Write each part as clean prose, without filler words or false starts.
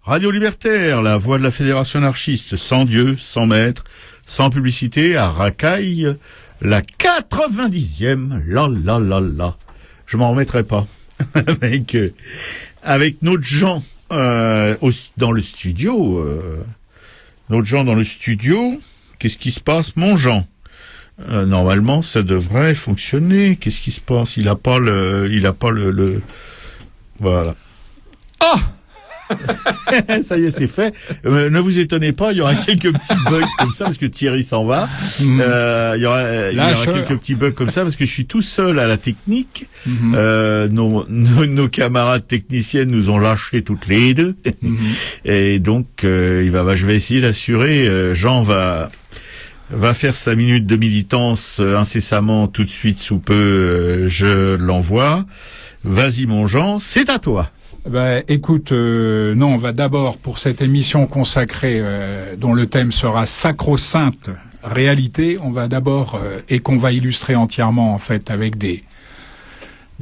Radio Libertaire, la voix de la Fédération anarchiste, sans Dieu, sans maître, sans publicité, à Racaille, la 90e, là. Je m'en remettrai pas. avec notre Jean, dans le studio, qu'est-ce qui se passe, mon Jean? Normalement, ça devrait fonctionner. Qu'est-ce qui se passe? Il a pas le, voilà. Ah! Ça y est, c'est fait. Ne vous étonnez pas, il y aura quelques petits bugs comme ça parce que Thierry s'en va. Il y aura quelques petits bugs comme ça parce que je suis tout seul à la technique. Nos camarades techniciennes nous ont lâchés toutes les deux. Et donc, je vais essayer d'assurer. Jean va faire sa minute de militance incessamment tout de suite sous peu. Je l'envoie. Vas-y, mon Jean, c'est à toi. Écoute, non, on va d'abord, pour cette émission consacrée, dont le thème sera sacro-sainte réalité, on va d'abord, et qu'on va illustrer entièrement, en fait, avec des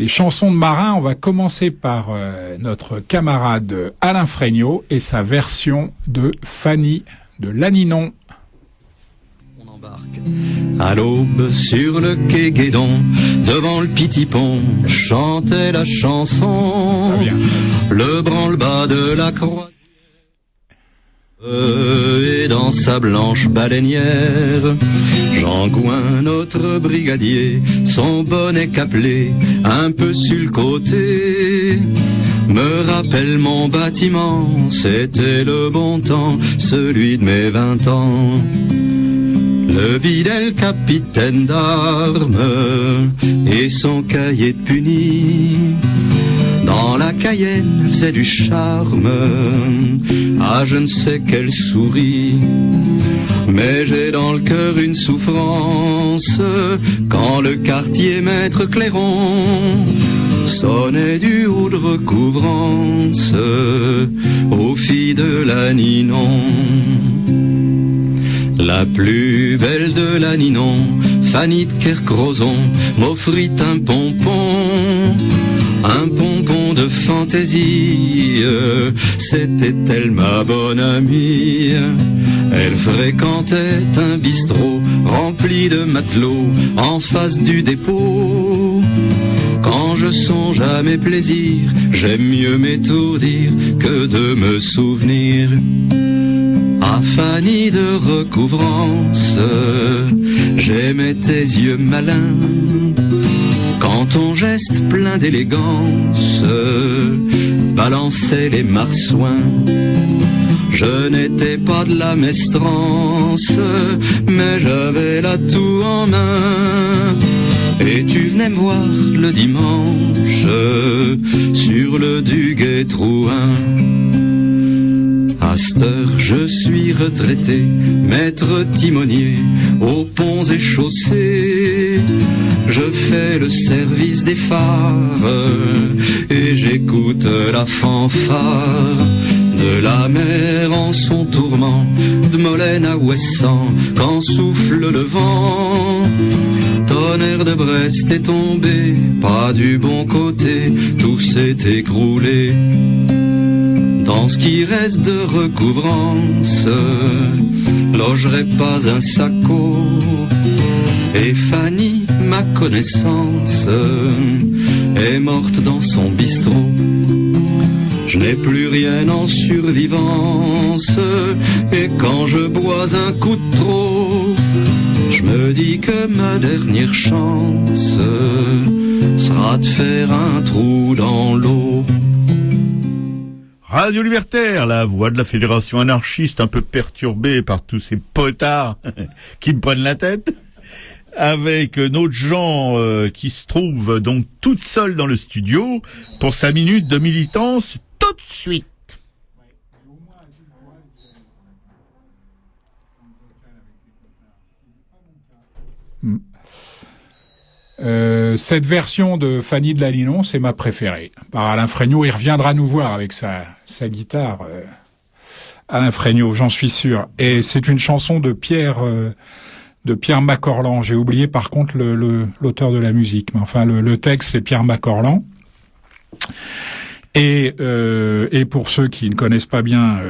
chansons de marins. On va commencer par notre camarade Alain Fregnault et sa version de Fanny de Lanninon. À l'aube sur le quai Guédon, devant le Petit-Pont, chantait la chanson, le branle-bas de la croix. Et dans sa blanche baleinière, Jean Gouin, notre brigadier, son bonnet caplé, un peu sur le côté, me rappelle mon bâtiment, c'était le bon temps, celui de mes 20 ans. Le bidel capitaine d'armes et son cahier de puni, dans la Cayenne faisait du charme à je ne sais quelle souris. Mais j'ai dans le cœur une souffrance quand le quartier maître Clairon sonnait du haut de recouvrance aux filles de Lanninon. La plus belle de Lanninon, Fanny de Kercrozon, m'offrit un pompon de fantaisie. C'était elle ma bonne amie. Elle fréquentait un bistrot rempli de matelots en face du dépôt. Quand je songe à mes plaisirs, j'aime mieux m'étourdir que de me souvenir. Ah, Fanny de recouvrance, j'aimais tes yeux malins, quand ton geste plein d'élégance balançait les marsouins. Je n'étais pas de la mestrance, mais j'avais l'atout en main. Et tu venais me voir le dimanche sur le Duguay-Trouin. À cette heure, je suis retraité, maître timonier aux ponts et chaussées. Je fais le service des phares et j'écoute la fanfare de la mer en son tourment, de Molène à Ouessant quand souffle le vent. Tonnerre de Brest est tombé, pas du bon côté, tout s'est écroulé. Dans ce qui reste de recouvrance, logerait pas un sacco. Et Fanny, ma connaissance, est morte dans son bistrot. Je n'ai plus rien en survivance, et quand je bois un coup de trop, je me dis que ma dernière chance sera de faire un trou dans l'eau. Radio Libertaire, la voix de la Fédération anarchiste, un peu perturbée par tous ces potards qui me prennent la tête, avec notre Jean qui se trouve donc toute seule dans le studio pour sa minute de militance tout de suite. Cette version de Fanny de Lanninon, c'est ma préférée. Par Alain Fregnault, il reviendra nous voir avec sa guitare. Alain Fregnault, j'en suis sûr. Et c'est une chanson de Pierre Macorlan. J'ai oublié par contre l'auteur de la musique. Mais enfin, le texte, c'est Pierre Macorlan. Et pour ceux qui ne connaissent pas bien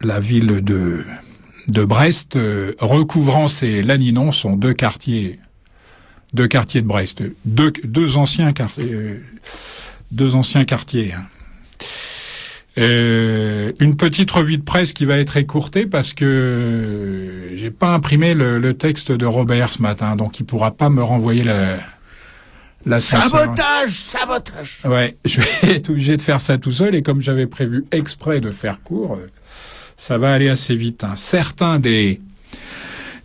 la ville de Brest, Recouvrance et Lanninon sont deux quartiers de Brest, deux anciens quartiers. Hein. Une petite revue de presse qui va être écourtée parce que j'ai pas imprimé le texte de Robert ce matin, donc il pourra pas me renvoyer la sabotage. Ouais, je vais être obligé de faire ça tout seul, et comme j'avais prévu exprès de faire court, ça va aller assez vite. Hein. Certains des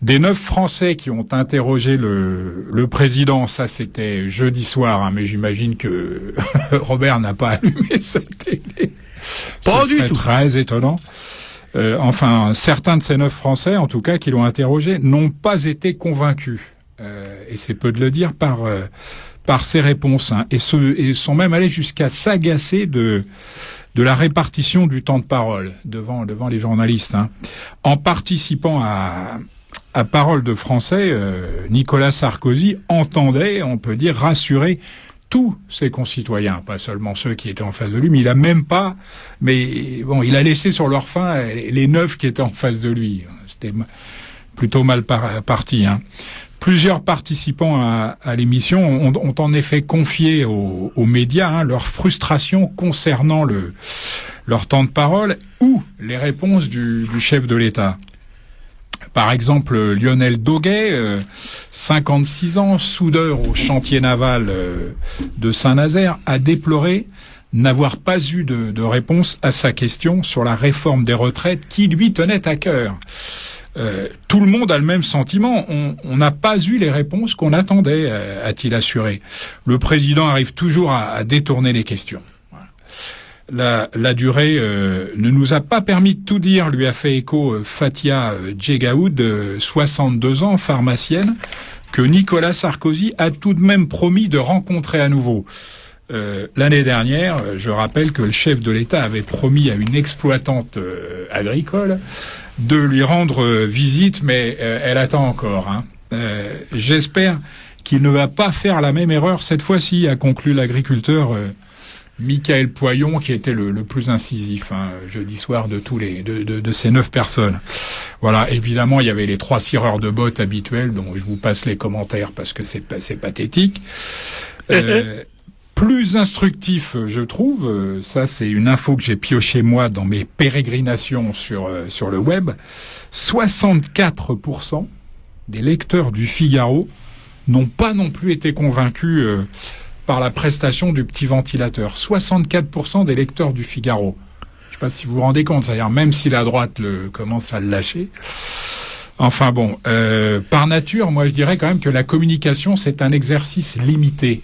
9 Français qui ont interrogé le président, ça c'était jeudi soir, hein, mais j'imagine que Robert n'a pas allumé sa télé. Pas du tout. Très étonnant. Enfin, certains de ces 9 Français, en tout cas, qui l'ont interrogé, n'ont pas été convaincus. Et c'est peu de le dire par ses réponses, hein, et sont même allés jusqu'à s'agacer de la répartition du temps de parole devant les journalistes. Hein. En participant à Parole de Français, Nicolas Sarkozy entendait, on peut dire, rassurer tous ses concitoyens, pas seulement ceux qui étaient en face de lui, mais il a laissé sur leur faim les 9 qui étaient en face de lui. C'était plutôt mal parti. Hein. Plusieurs participants à l'émission ont en effet confié aux médias, hein, leur frustration concernant leur temps de parole ou les réponses du chef de l'État. Par exemple, Lionel Doguet, 56 ans, soudeur au chantier naval de Saint-Nazaire, a déploré n'avoir pas eu de réponse à sa question sur la réforme des retraites qui lui tenait à cœur. Tout le monde a le même sentiment. On n'a pas eu les réponses qu'on attendait, a-t-il assuré. Le président arrive toujours à détourner les questions. La durée ne nous a pas permis de tout dire, lui a fait écho Fatia Djegaoud, 62 ans, pharmacienne, que Nicolas Sarkozy a tout de même promis de rencontrer à nouveau. L'année dernière, je rappelle que le chef de l'État avait promis à une exploitante agricole de lui rendre visite, mais elle attend encore. Hein. J'espère qu'il ne va pas faire la même erreur cette fois-ci, a conclu l'agriculteur Michael Poyon, qui était le plus incisif, hein, jeudi soir de ces 9 personnes. Voilà, évidemment, il y avait les 3 cireurs de bottes habituels, dont je vous passe les commentaires parce que c'est pathétique. Plus instructif, je trouve, ça c'est une info que j'ai piochée moi dans mes pérégrinations sur le web, 64% des lecteurs du Figaro n'ont pas non plus été convaincus par la prestation du petit ventilateur. 64% des lecteurs du Figaro. Je sais pas si vous vous rendez compte, c'est-à-dire même si la droite commence à le lâcher. Enfin bon, par nature, moi je dirais quand même que la communication c'est un exercice limité.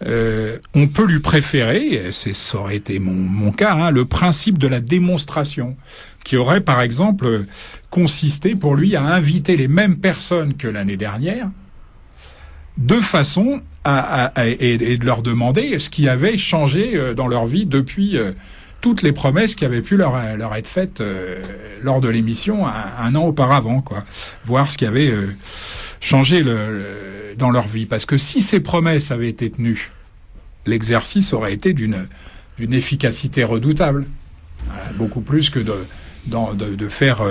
On peut lui préférer, ça aurait été mon cas, hein, le principe de la démonstration, qui aurait par exemple consisté pour lui à inviter les mêmes personnes que l'année dernière, de façon et de leur demander ce qui avait changé dans leur vie depuis toutes les promesses qui avaient pu leur être faites lors de l'émission un an auparavant, quoi. Voir ce qui avait changé dans leur vie. Parce que si ces promesses avaient été tenues, l'exercice aurait été d'une efficacité redoutable. Beaucoup plus que de faire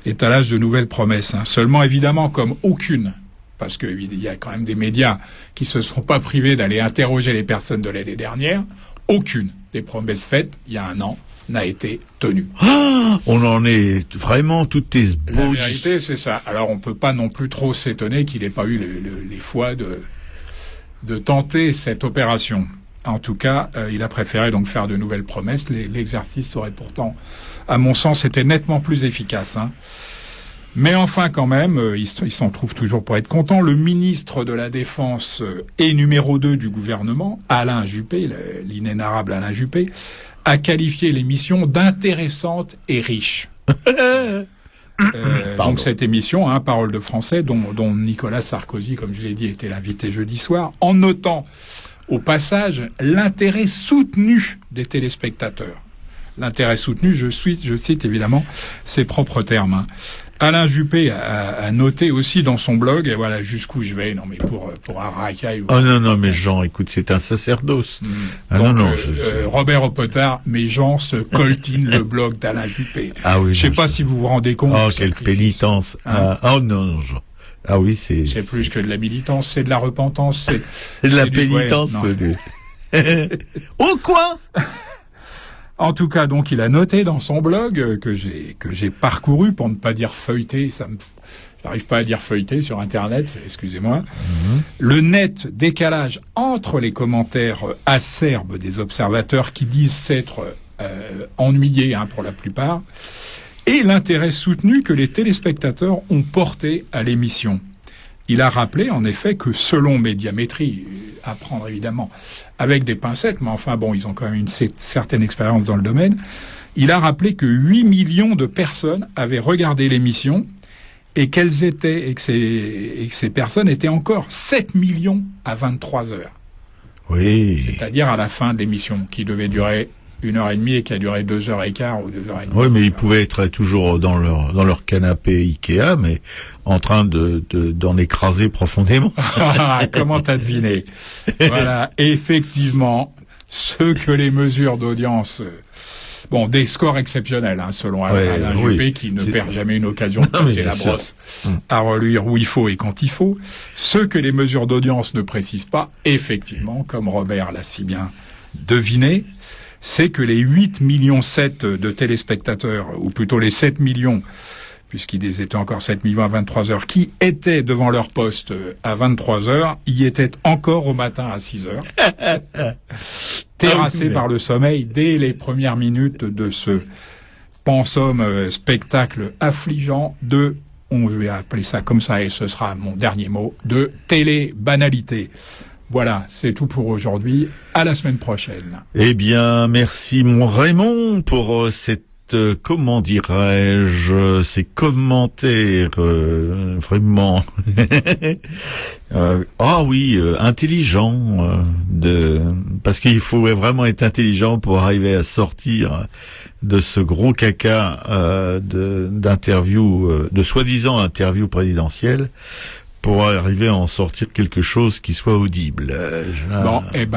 étalage de nouvelles promesses. Hein. Seulement, évidemment, comme aucune, parce qu'il y a quand même des médias qui se sont pas privés d'aller interroger les personnes de l'année dernière, aucune des promesses faites il y a un an n'a été tenue. Ah, on en est vraiment toutes les La vérité, c'est ça. Alors, on peut pas non plus trop s'étonner qu'il n'ait pas eu les fois de tenter cette opération. En tout cas, il a préféré donc faire de nouvelles promesses. L'exercice aurait pourtant, à mon sens, été nettement plus efficace. Hein. Mais enfin, quand même, il s'en trouve toujours pour être content. Le ministre de la Défense et numéro 2 du gouvernement, Alain Juppé, l'inénarrable Alain Juppé, a qualifié l'émission d'intéressante et riche. Donc cette émission, hein, Parole de Français, dont Nicolas Sarkozy, comme je l'ai dit, était l'invité jeudi soir, en notant au passage l'intérêt soutenu des téléspectateurs. L'intérêt soutenu, je cite évidemment ses propres termes, hein, Alain Juppé a noté aussi dans son blog, et voilà jusqu'où je vais, non mais pour un racaille. Oh non, mais Jean, écoute, c'est un sacerdoce. Donc, Robert Opotard, mais Jean se coltine le blog d'Alain Juppé. Ah oui. Je sais pas si vous vous rendez compte. Oh, quelle pénitence. Hein? Oh non, Jean. Ah oui, c'est plus que de la militance, c'est de la repentance, c'est de la pénitence. Oh quoi? En tout cas, donc, il a noté dans son blog que j'ai parcouru, pour ne pas dire feuilleté, j'arrive pas à dire feuilleté sur Internet, excusez-moi, le net décalage entre les commentaires acerbes des observateurs qui disent s'être ennuyés, pour la plupart, et l'intérêt soutenu que les téléspectateurs ont porté à l'émission. Il a rappelé, en effet, que selon Médiamétrie, à prendre évidemment avec des pincettes, mais enfin bon, ils ont quand même une certaine expérience dans le domaine, il a rappelé que 8 millions de personnes avaient regardé l'émission et que ces personnes étaient encore 7 millions à 23 heures. Oui. C'est-à-dire à la fin de l'émission, qui devait durer 1h30 et qui a duré 2h15 ou 2h30. Oui, mais ils pouvaient être toujours dans leur canapé Ikea, mais en train d'en écraser profondément. Comment t'as deviné? Voilà, effectivement, ce que les mesures d'audience, des scores exceptionnels, selon Alain Juppé, qui ne perd jamais une occasion de passer la brosse à reluire où il faut et quand il faut. Ce que les mesures d'audience ne précisent pas, effectivement, comme Robert l'a si bien deviné, c'est que les 8,7 millions de téléspectateurs, ou plutôt les 7 millions, puisqu'ils étaient encore 7 millions à 23 heures, qui étaient devant leur poste à 23 heures, y étaient encore au matin à 6 heures, terrassés par le sommeil dès les premières minutes de ce pensum spectacle affligeant on va appeler ça comme ça et ce sera mon dernier mot, de télé-banalité. Voilà, c'est tout pour aujourd'hui. À la semaine prochaine. Eh bien, merci mon Raymond pour cette, comment dirais-je, ces commentaires vraiment intelligents parce qu'il faut vraiment être intelligent pour arriver à sortir de ce gros caca d'interview, de soi-disant interview présidentielle, pour arriver à en sortir quelque chose qui soit audible.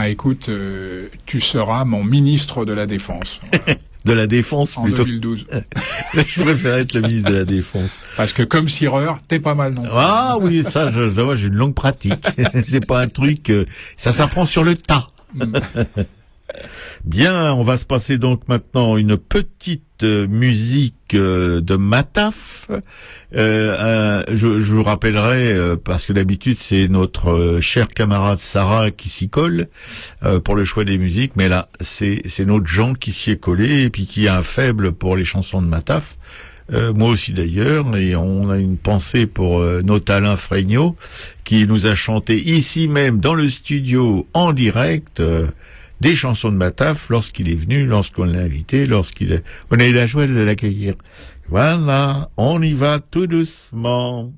Écoute, tu seras mon ministre de la Défense. De la Défense, en plutôt. 2012. Je préfère être le ministre de la Défense. Parce que comme cireur, t'es pas mal non plus. Ah oui, ça, je dois voir, j'ai une longue pratique. C'est pas un truc, ça s'apprend sur le tas. Bien, on va se passer donc maintenant une petite musique de Mataf. Je vous rappellerai, parce que d'habitude c'est notre cher camarade Sarah qui s'y colle pour le choix des musiques, mais là c'est notre Jean qui s'y est collé et puis qui a un faible pour les chansons de Mataf. Moi aussi d'ailleurs, et on a une pensée pour notre Alain Fregnaud qui nous a chanté ici même dans le studio en direct des chansons de Mataf lorsqu'il est venu, lorsqu'on l'a invité, on a eu la joie de l'accueillir. Voilà, on y va tout doucement.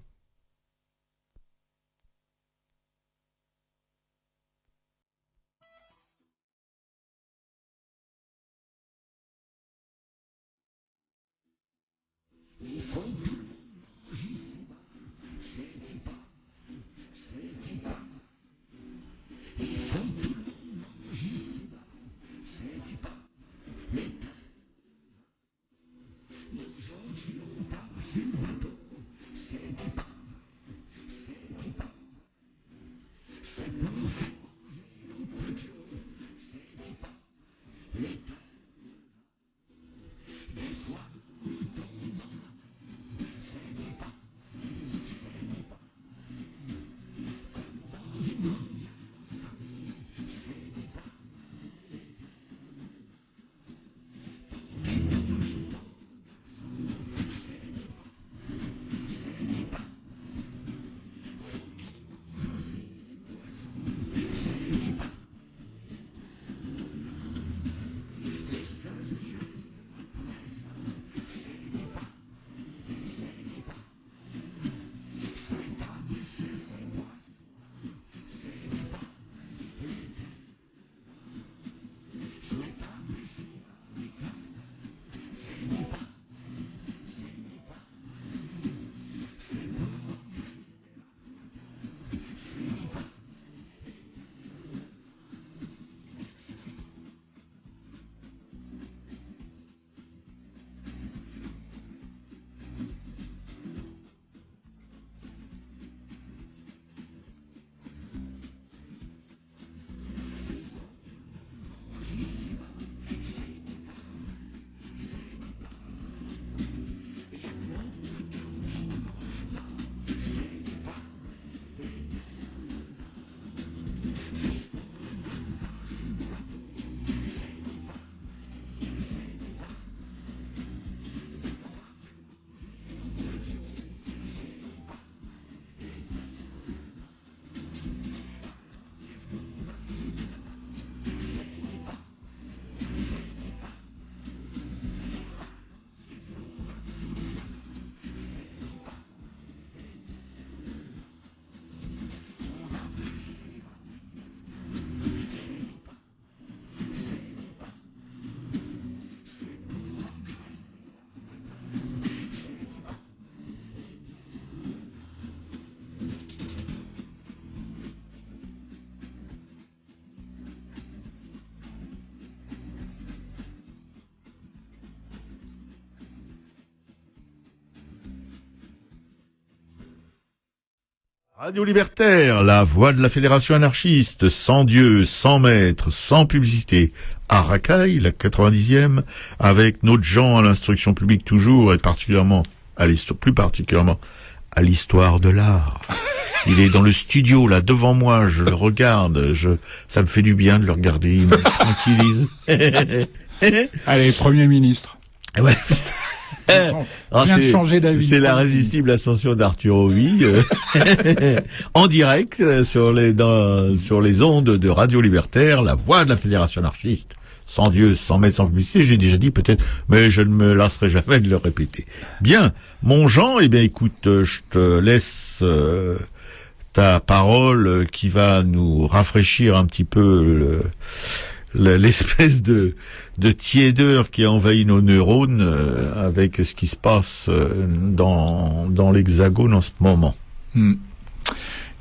Radio Libertaire, la voix de la Fédération anarchiste, sans Dieu, sans maître, sans publicité. À Racaille, la 90e, avec notre Jean à l'instruction publique toujours, et particulièrement plus particulièrement à l'histoire de l'art. Il est dans le studio, là, devant moi, je le regarde, ça me fait du bien de le regarder, il me tranquillise. Allez, Premier ministre. Ouais, vient de changer d'avis. C'est la résistible ascension d'Arthur Ovy, en direct sur les ondes de Radio Libertaire, la voix de la Fédération anarchiste. Sans Dieu, sans maître, sans publicité, j'ai déjà dit peut-être, mais je ne me lasserai jamais de le répéter. Bien, mon Jean, eh bien écoute, je te laisse ta parole qui va nous rafraîchir un petit peu l'espèce de tiédeur qui a envahi nos neurones avec ce qui se passe dans l'Hexagone en ce moment.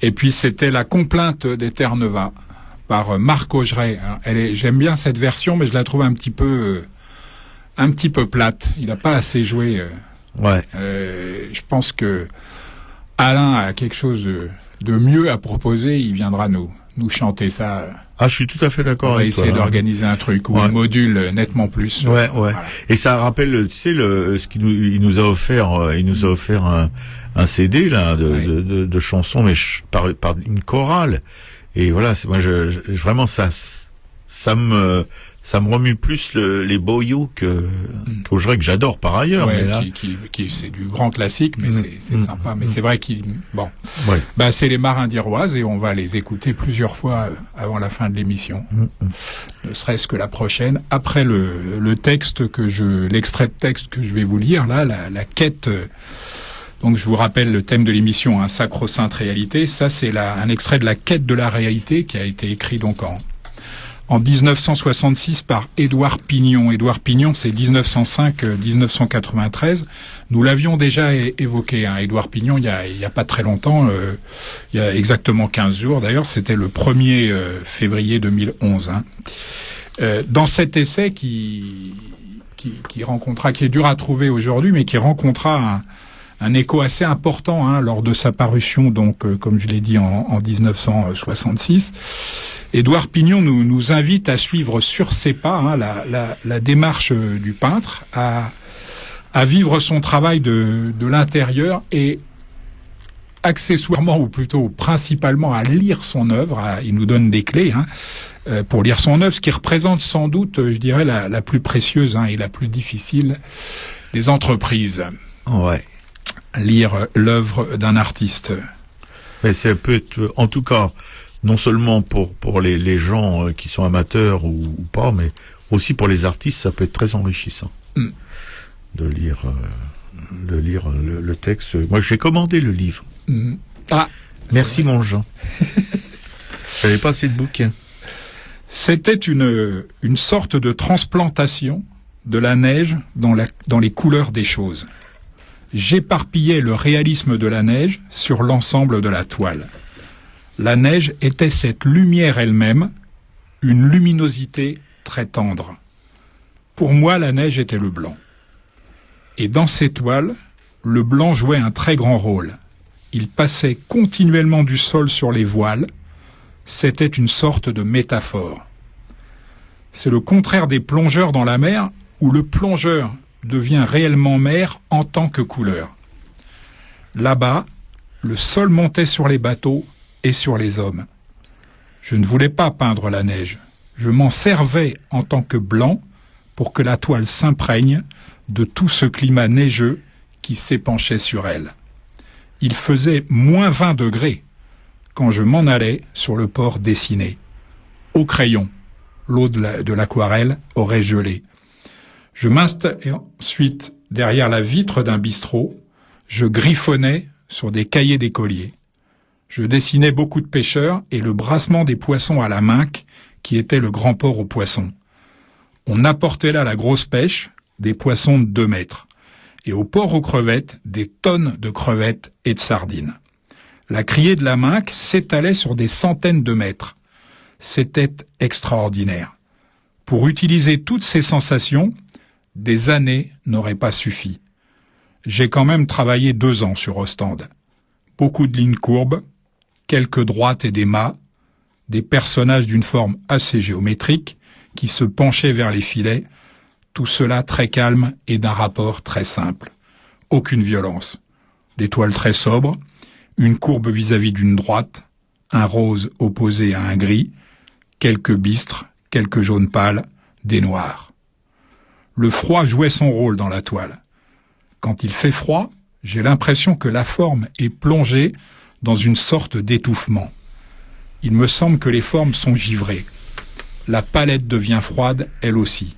Et puis c'était la complainte des Terre-Neuve par Marc Augeret. J'aime bien cette version, mais je la trouve un petit peu plate. Il n'a pas assez joué. Ouais. Je pense que Alain a quelque chose de mieux à proposer. Il viendra nous chanter ça. Ah, je suis tout à fait d'accord avec toi. On va essayer d'organiser un truc où on module nettement plus. Ouais. Voilà. Et ça rappelle, tu sais, ce qu'il il nous a offert un CD là de chansons, mais par une chorale. Et voilà, moi vraiment ça me remue plus les boyaux qu'Augeret, que j'adore par ailleurs. Ouais, mais là... qui c'est du grand classique, mais c'est sympa. Mais c'est vrai Ouais. Bah c'est les Marins d'Iroise et on va les écouter plusieurs fois avant la fin de l'émission. Ne serait-ce que la prochaine, après l'extrait de texte que je vais vous lire là, la quête. Donc je vous rappelle le thème de l'émission, sacro-sainte réalité. Ça c'est un extrait de la quête de la réalité qui a été écrit donc en 1966 par Édouard Pignon. Édouard Pignon, c'est 1905-1993. Nous l'avions déjà évoqué, Édouard Pignon, il y a pas très longtemps, il y a exactement 15 jours. D'ailleurs, c'était le 1er février 2011. Dans cet essai qui est dur à trouver aujourd'hui, mais qui rencontra un écho assez important lors de sa parution, donc comme je l'ai dit en 1966. Édouard Pignon nous invite à suivre sur ses pas la démarche du peintre, à vivre son travail de l'intérieur et accessoirement, ou plutôt principalement, à lire son œuvre. Il nous donne des clés pour lire son œuvre, ce qui représente sans doute, je dirais, la plus précieuse et la plus difficile des entreprises. Ouais. Lire l'œuvre d'un artiste. Mais ça peut être, en tout cas, non seulement pour les gens qui sont amateurs ou pas, mais aussi pour les artistes, ça peut être très enrichissant de lire le texte. Moi, j'ai commandé le livre. Merci mon Jean. J'avais pas assez de bouquins. C'était une sorte de transplantation de la neige dans les couleurs des choses. J'éparpillais le réalisme de la neige sur l'ensemble de la toile. La neige était cette lumière elle-même, une luminosité très tendre. Pour moi, la neige était le blanc. Et dans ces toiles, le blanc jouait un très grand rôle. Il passait continuellement du sol sur les voiles. C'était une sorte de métaphore. C'est le contraire des plongeurs dans la mer, où le plongeur devient réellement mer en tant que couleur. Là-bas, le sol montait sur les bateaux et sur les hommes. Je ne voulais pas peindre la neige. Je m'en servais en tant que blanc pour que la toile s'imprègne de tout ce climat neigeux qui s'épanchait sur elle. Il faisait moins 20 degrés quand je m'en allais sur le port dessiné. Au crayon, l'eau de l'aquarelle aurait gelé. Je m'installais ensuite derrière la vitre d'un bistrot. Je griffonnais sur des cahiers d'écoliers. Je dessinais beaucoup de pêcheurs et le brassement des poissons à la Minque, qui était le grand port aux poissons. On apportait là la grosse pêche, des poissons de 2 mètres. Et au port aux crevettes, des tonnes de crevettes et de sardines. La criée de la Minque s'étalait sur des centaines de mètres. C'était extraordinaire. Pour utiliser toutes ces sensations, des années n'auraient pas suffi. J'ai quand même travaillé 2 ans sur Ostende. Beaucoup de lignes courbes, quelques droites et des mâts, des personnages d'une forme assez géométrique qui se penchaient vers les filets, tout cela très calme et d'un rapport très simple. Aucune violence. Des toiles très sobres, une courbe vis-à-vis d'une droite, un rose opposé à un gris, quelques bistres, quelques jaunes pâles, des noirs. Le froid jouait son rôle dans la toile. Quand il fait froid, j'ai l'impression que la forme est plongée dans une sorte d'étouffement. Il me semble que les formes sont givrées. La palette devient froide, elle aussi.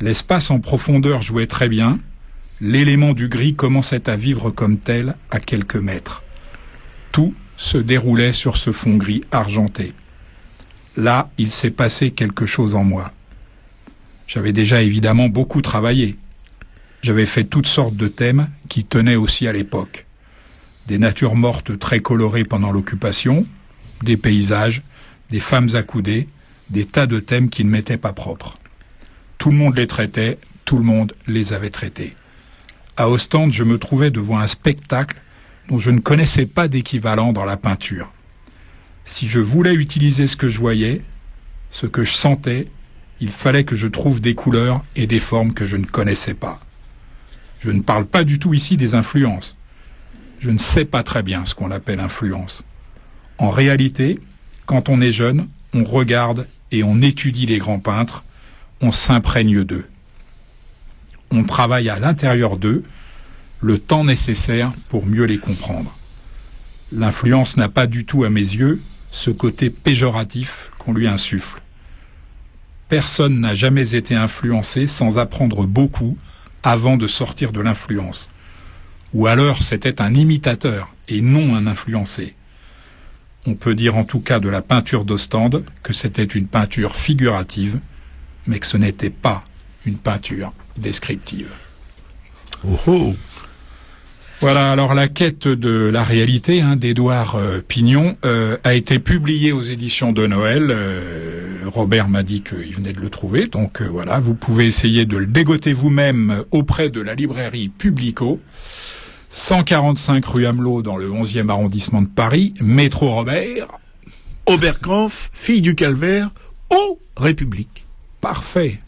L'espace en profondeur jouait très bien. L'élément du gris commençait à vivre comme tel à quelques mètres. Tout se déroulait sur ce fond gris argenté. Là, il s'est passé quelque chose en moi. J'avais déjà évidemment beaucoup travaillé. J'avais fait toutes sortes de thèmes qui tenaient aussi à l'époque. Des natures mortes très colorées pendant l'occupation, des paysages, des femmes accoudées, des tas de thèmes qui ne m'étaient pas propres. Tout le monde les traitait, tout le monde les avait traités. À Ostende, je me trouvais devant un spectacle dont je ne connaissais pas d'équivalent dans la peinture. Si je voulais utiliser ce que je voyais, ce que je sentais, il fallait que je trouve des couleurs et des formes que je ne connaissais pas. Je ne parle pas du tout ici des influences. Je ne sais pas très bien ce qu'on appelle influence. En réalité, quand on est jeune, on regarde et on étudie les grands peintres, on s'imprègne d'eux. On travaille à l'intérieur d'eux, le temps nécessaire pour mieux les comprendre. L'influence n'a pas du tout, à mes yeux, ce côté péjoratif qu'on lui insuffle. Personne n'a jamais été influencé sans apprendre beaucoup avant de sortir de l'influence. Ou alors c'était un imitateur et non un influencé. On peut dire en tout cas de la peinture d'Ostende que c'était une peinture figurative, mais que ce n'était pas une peinture descriptive. Oh oh. Voilà, alors la quête de la réalité d'Édouard Pignon a été publiée aux éditions de Noël. Robert m'a dit qu'il venait de le trouver, donc voilà, vous pouvez essayer de le dégoter vous-même auprès de la librairie Publico, 145 rue Amelot dans le 11e arrondissement de Paris, métro Robert. Oberkampf, fille du calvaire, aux République. Parfait.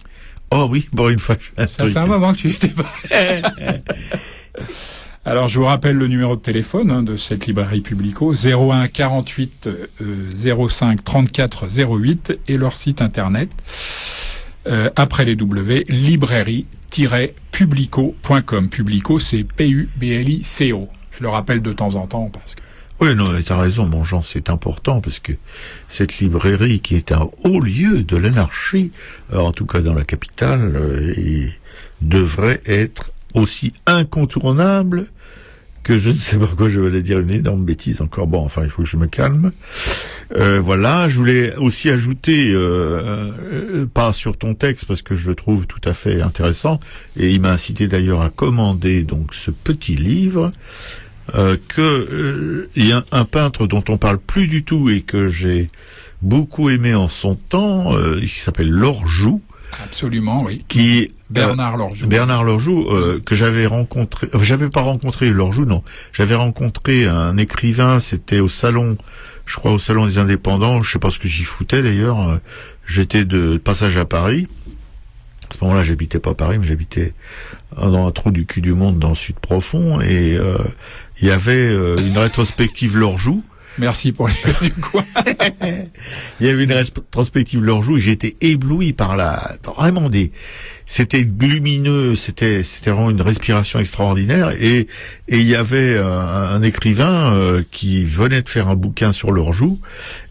Oh oui, pour une fois. Ça fait un moment que tu étais pas. Alors, je vous rappelle le numéro de téléphone de cette librairie Publico, 01 48 05 34 08, et leur site internet, après les W, librairie-publico.com. Publico, c'est P-U-B-L-I-C-O. Je le rappelle de temps en temps parce que... Oui, non, mais t'as raison, mon Jean, c'est important parce que cette librairie qui est un haut lieu de l'anarchie, en tout cas dans la capitale, devrait être aussi incontournable que je ne sais pas quoi, je vais dire une énorme bêtise encore. Bon, enfin, il faut que je me calme. Voilà, je voulais aussi ajouter, pas sur ton texte, parce que je le trouve tout à fait intéressant, et il m'a incité d'ailleurs à commander donc ce petit livre, il y a un peintre dont on parle plus du tout et que j'ai beaucoup aimé en son temps, qui s'appelle Lorjou. Absolument, oui. Bernard Lorjou. Bernard Lorjou, que j'avais rencontré, j'avais pas rencontré Lorjou, non. J'avais rencontré un écrivain, c'était au salon, je crois au salon des indépendants, je sais pas ce que j'y foutais d'ailleurs, j'étais de passage à Paris. À ce moment-là, j'habitais pas à Paris, mais j'habitais dans un trou du cul du monde, dans le sud profond, et il y avait une rétrospective Lorjou. Merci pour les du coin. Il y avait une rétrospective Lorjou et j'ai été ébloui par c'était lumineux, c'était vraiment une respiration extraordinaire, et il y avait un écrivain qui venait de faire un bouquin sur Lorjou,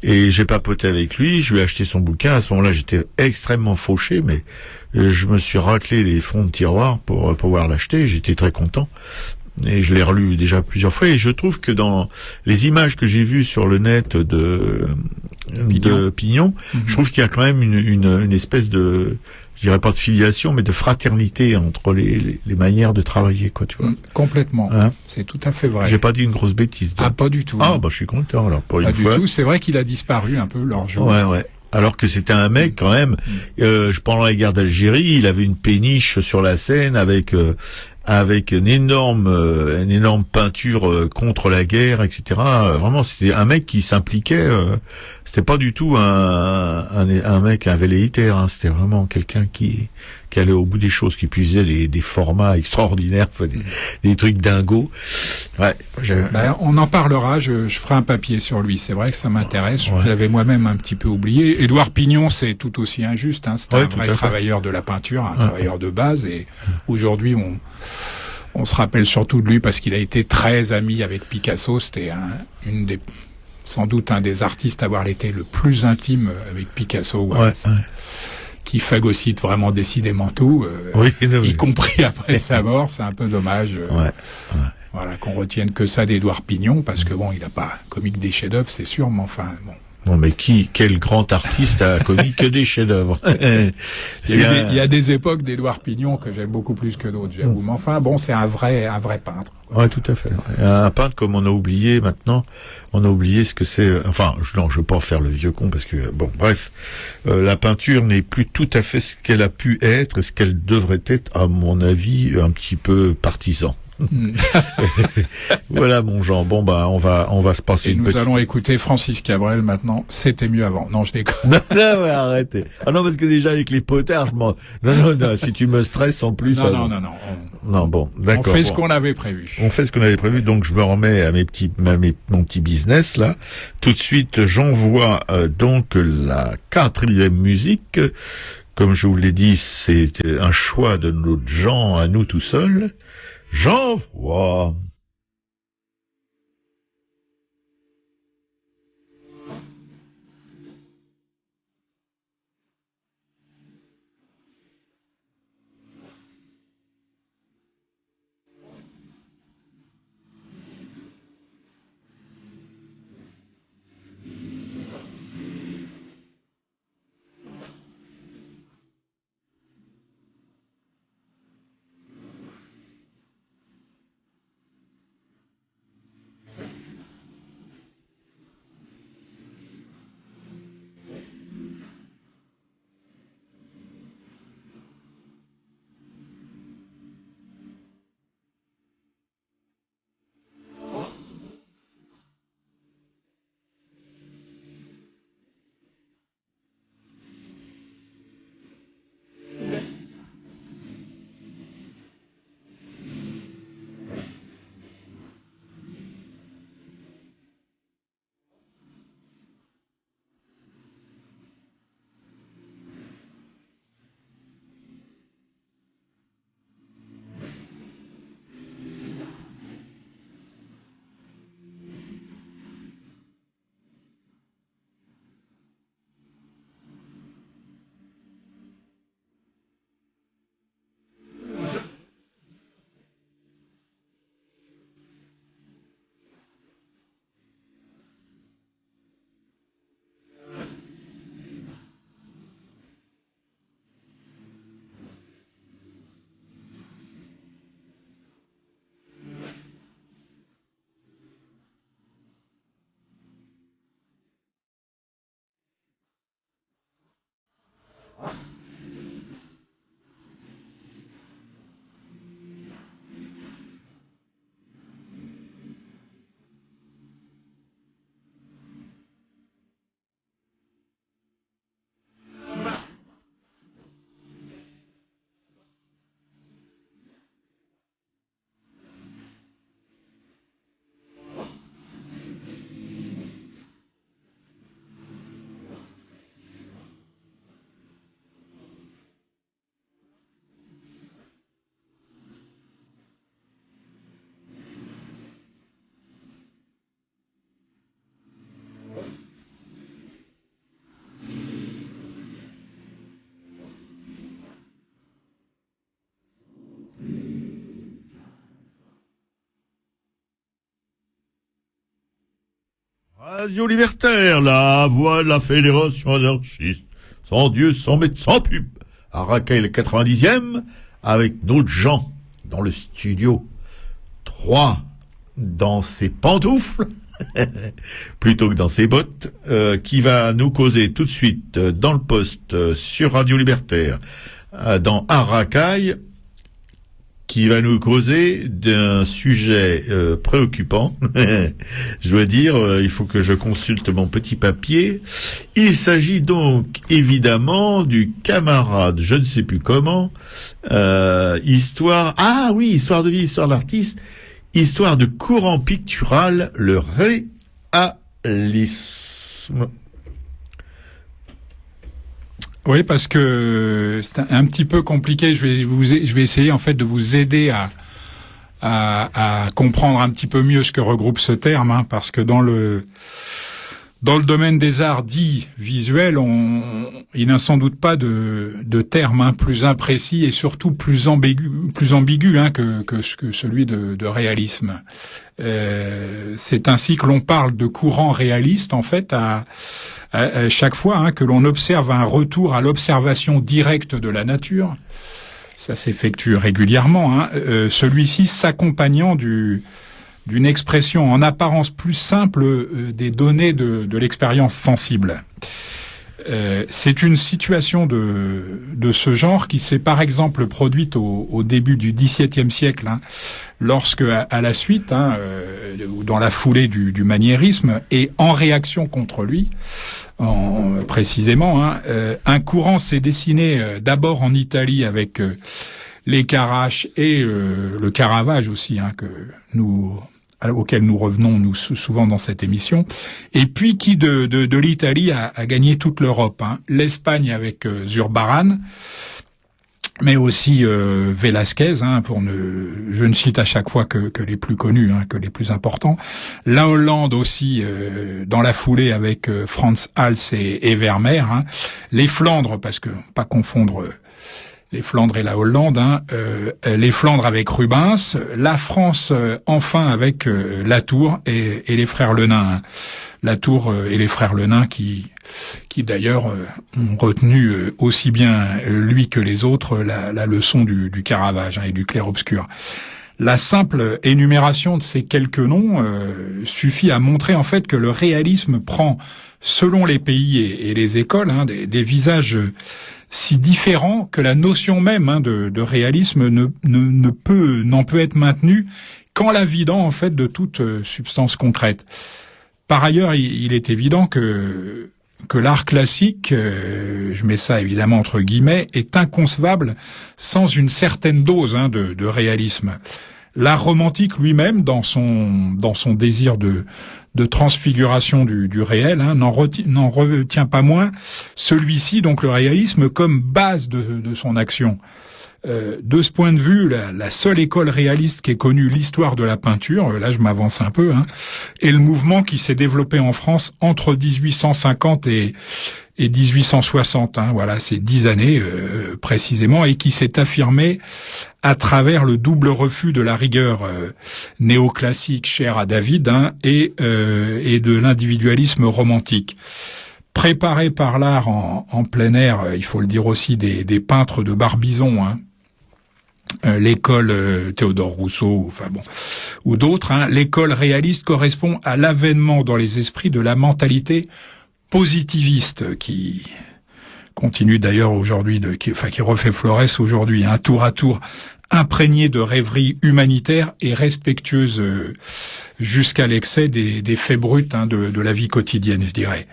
et j'ai papoté avec lui, je lui ai acheté son bouquin. À ce moment-là, j'étais extrêmement fauché, mais je me suis raclé les fonds de tiroir pour pouvoir l'acheter, j'étais très content. Et je l'ai relu déjà plusieurs fois, et je trouve que dans les images que j'ai vues sur le net de Pignon, je trouve qu'il y a quand même une espèce de, je dirais pas de filiation, mais de fraternité entre les manières de travailler, quoi, tu vois. Complètement. C'est tout à fait vrai. J'ai pas dit une grosse bêtise. Donc. Ah, pas du tout. Ah, bah, je suis content, alors, pour une fois. Pas du tout. C'est vrai qu'il a disparu un peu, Lorjou. Ouais. Alors que c'était un mec quand même. Pendant la guerre d'Algérie, il avait une péniche sur la Seine avec avec une énorme peinture contre la guerre, etc. Vraiment, c'était un mec qui s'impliquait. C'était pas du tout un mec, un velléitaire. Hein. C'était vraiment quelqu'un qui allait au bout des choses, qui puisait des formats extraordinaires, des trucs dingos. Ouais. On en parlera. Je ferai un papier sur lui. C'est vrai que ça m'intéresse. Ouais. Je l'avais moi-même un petit peu oublié. Édouard Pignon, c'est tout aussi injuste. Hein. C'est un vrai fait. travailleur de la peinture, un travailleur de base. Et aujourd'hui, on se rappelle surtout de lui parce qu'il a été très ami avec Picasso. C'était sans doute un des artistes à avoir été le plus intime avec Picasso. Qui phagocyte vraiment décidément tout, y compris après sa mort. C'est un peu dommage. Voilà, qu'on retienne que ça d'Édouard Pignon, parce que bon, il a pas commis que des chefs-d'œuvre, c'est sûr, mais enfin, bon. Non, mais quel grand artiste a commis que des chefs-d'œuvre? Il y a des époques d'Édouard Pignon que j'aime beaucoup plus que d'autres, j'avoue. Mais enfin, bon, c'est un vrai peintre. Ouais, tout à fait. Un peintre comme on a oublié maintenant, on a oublié ce que c'est. Enfin, je veux pas faire le vieux con parce que bon, bref, la peinture n'est plus tout à fait ce qu'elle a pu être et ce qu'elle devrait être, à mon avis, un petit peu partisan. Voilà mon Jean. Bon on va se passer nous allons écouter Francis Cabrel maintenant. C'était mieux avant. Non, je déconne. Non, mais arrêtez. Ah non, parce que déjà avec les potards, non, si tu me stresses en plus. Non. Non, bon, d'accord. On fait ce qu'on avait prévu. On fait ce qu'on avait prévu, donc je me remets à mon petit business là. Tout de suite, j'envoie donc la 4e musique. Comme je vous l'ai dit, c'est un choix de notre Jean à nous tout seuls. J'envoie. Radio Libertaire, la voix de la Fédération anarchiste. Sans Dieu, sans maître, sans pub. À Racaille, le 90e, avec notre Jean, dans le studio. 3 dans ses pantoufles, plutôt que dans ses bottes, qui va nous causer tout de suite, dans le poste, sur Radio Libertaire, dans Aracaille, qui va nous causer d'un sujet préoccupant. Je dois dire, il faut que je consulte mon petit papier. Il s'agit donc évidemment du camarade, je ne sais plus comment, histoire de vie, histoire d'artiste, histoire de courant pictural, le réalisme. Oui, parce que c'est un petit peu compliqué. Je vais essayer en fait de vous aider à comprendre un petit peu mieux ce que regroupe ce terme, hein, parce que dans le domaine des arts dits visuels, il n'a sans doute pas de terme plus imprécis et surtout plus ambigu que celui de réalisme. C'est ainsi que l'on parle de courant réaliste en fait à chaque fois que l'on observe un retour à l'observation directe de la nature. Ça s'effectue régulièrement, celui-ci s'accompagnant d'une expression en apparence plus simple des données de l'expérience sensible. C'est une situation de ce genre qui s'est par exemple produite au début du XVIIe siècle, lorsque à la suite, dans la foulée du maniérisme et en réaction contre lui, précisément, un courant s'est dessiné d'abord en Italie avec les Caraches et le Caravage aussi, auquel nous revenons souvent dans cette émission, et puis qui de l'Italie a gagné toute l'Europe, l'Espagne avec Zurbarán, mais aussi Velázquez, je ne cite à chaque fois que les plus connus, que les plus importants. La Hollande aussi dans la foulée avec Frans Hals et Vermeer, les Flandres, parce que pas confondre les Flandres et la Hollande, les Flandres avec Rubens, la France enfin avec Latour et les frères Lenain. Latour et les frères Lenain qui d'ailleurs ont retenu aussi bien lui que les autres la leçon du Caravage et du clair-obscur. La simple énumération de ces quelques noms suffit à montrer en fait que le réalisme prend, selon les pays et les écoles, des visages si différents que la notion même de réalisme n'en peut être maintenue qu'en la vidant en fait de toute substance concrète. Par ailleurs, il est évident que l'art classique, je mets ça évidemment entre guillemets, est inconcevable sans une certaine dose de réalisme. L'art romantique lui-même, dans son désir de transfiguration du réel, n'en retient pas moins celui-ci, donc le réalisme, comme base de son action. De ce point de vue, la seule école réaliste qui ait connu l'histoire de la peinture, là je m'avance un peu, est le mouvement qui s'est développé en France entre 1850 et 1860. Voilà, c'est 10 années précisément, et qui s'est affirmé à travers le double refus de la rigueur néoclassique chère à David et de l'individualisme romantique. Préparé par l'art en plein air, il faut le dire aussi, des peintres de Barbizon, l'école Théodore Rousseau, ou d'autres, l'école réaliste correspond à l'avènement dans les esprits de la mentalité positiviste qui continue d'ailleurs aujourd'hui, qui refait florès aujourd'hui, tour à tour imprégnée de rêveries humanitaires et respectueuse jusqu'à l'excès des faits bruts de la vie quotidienne, je dirais.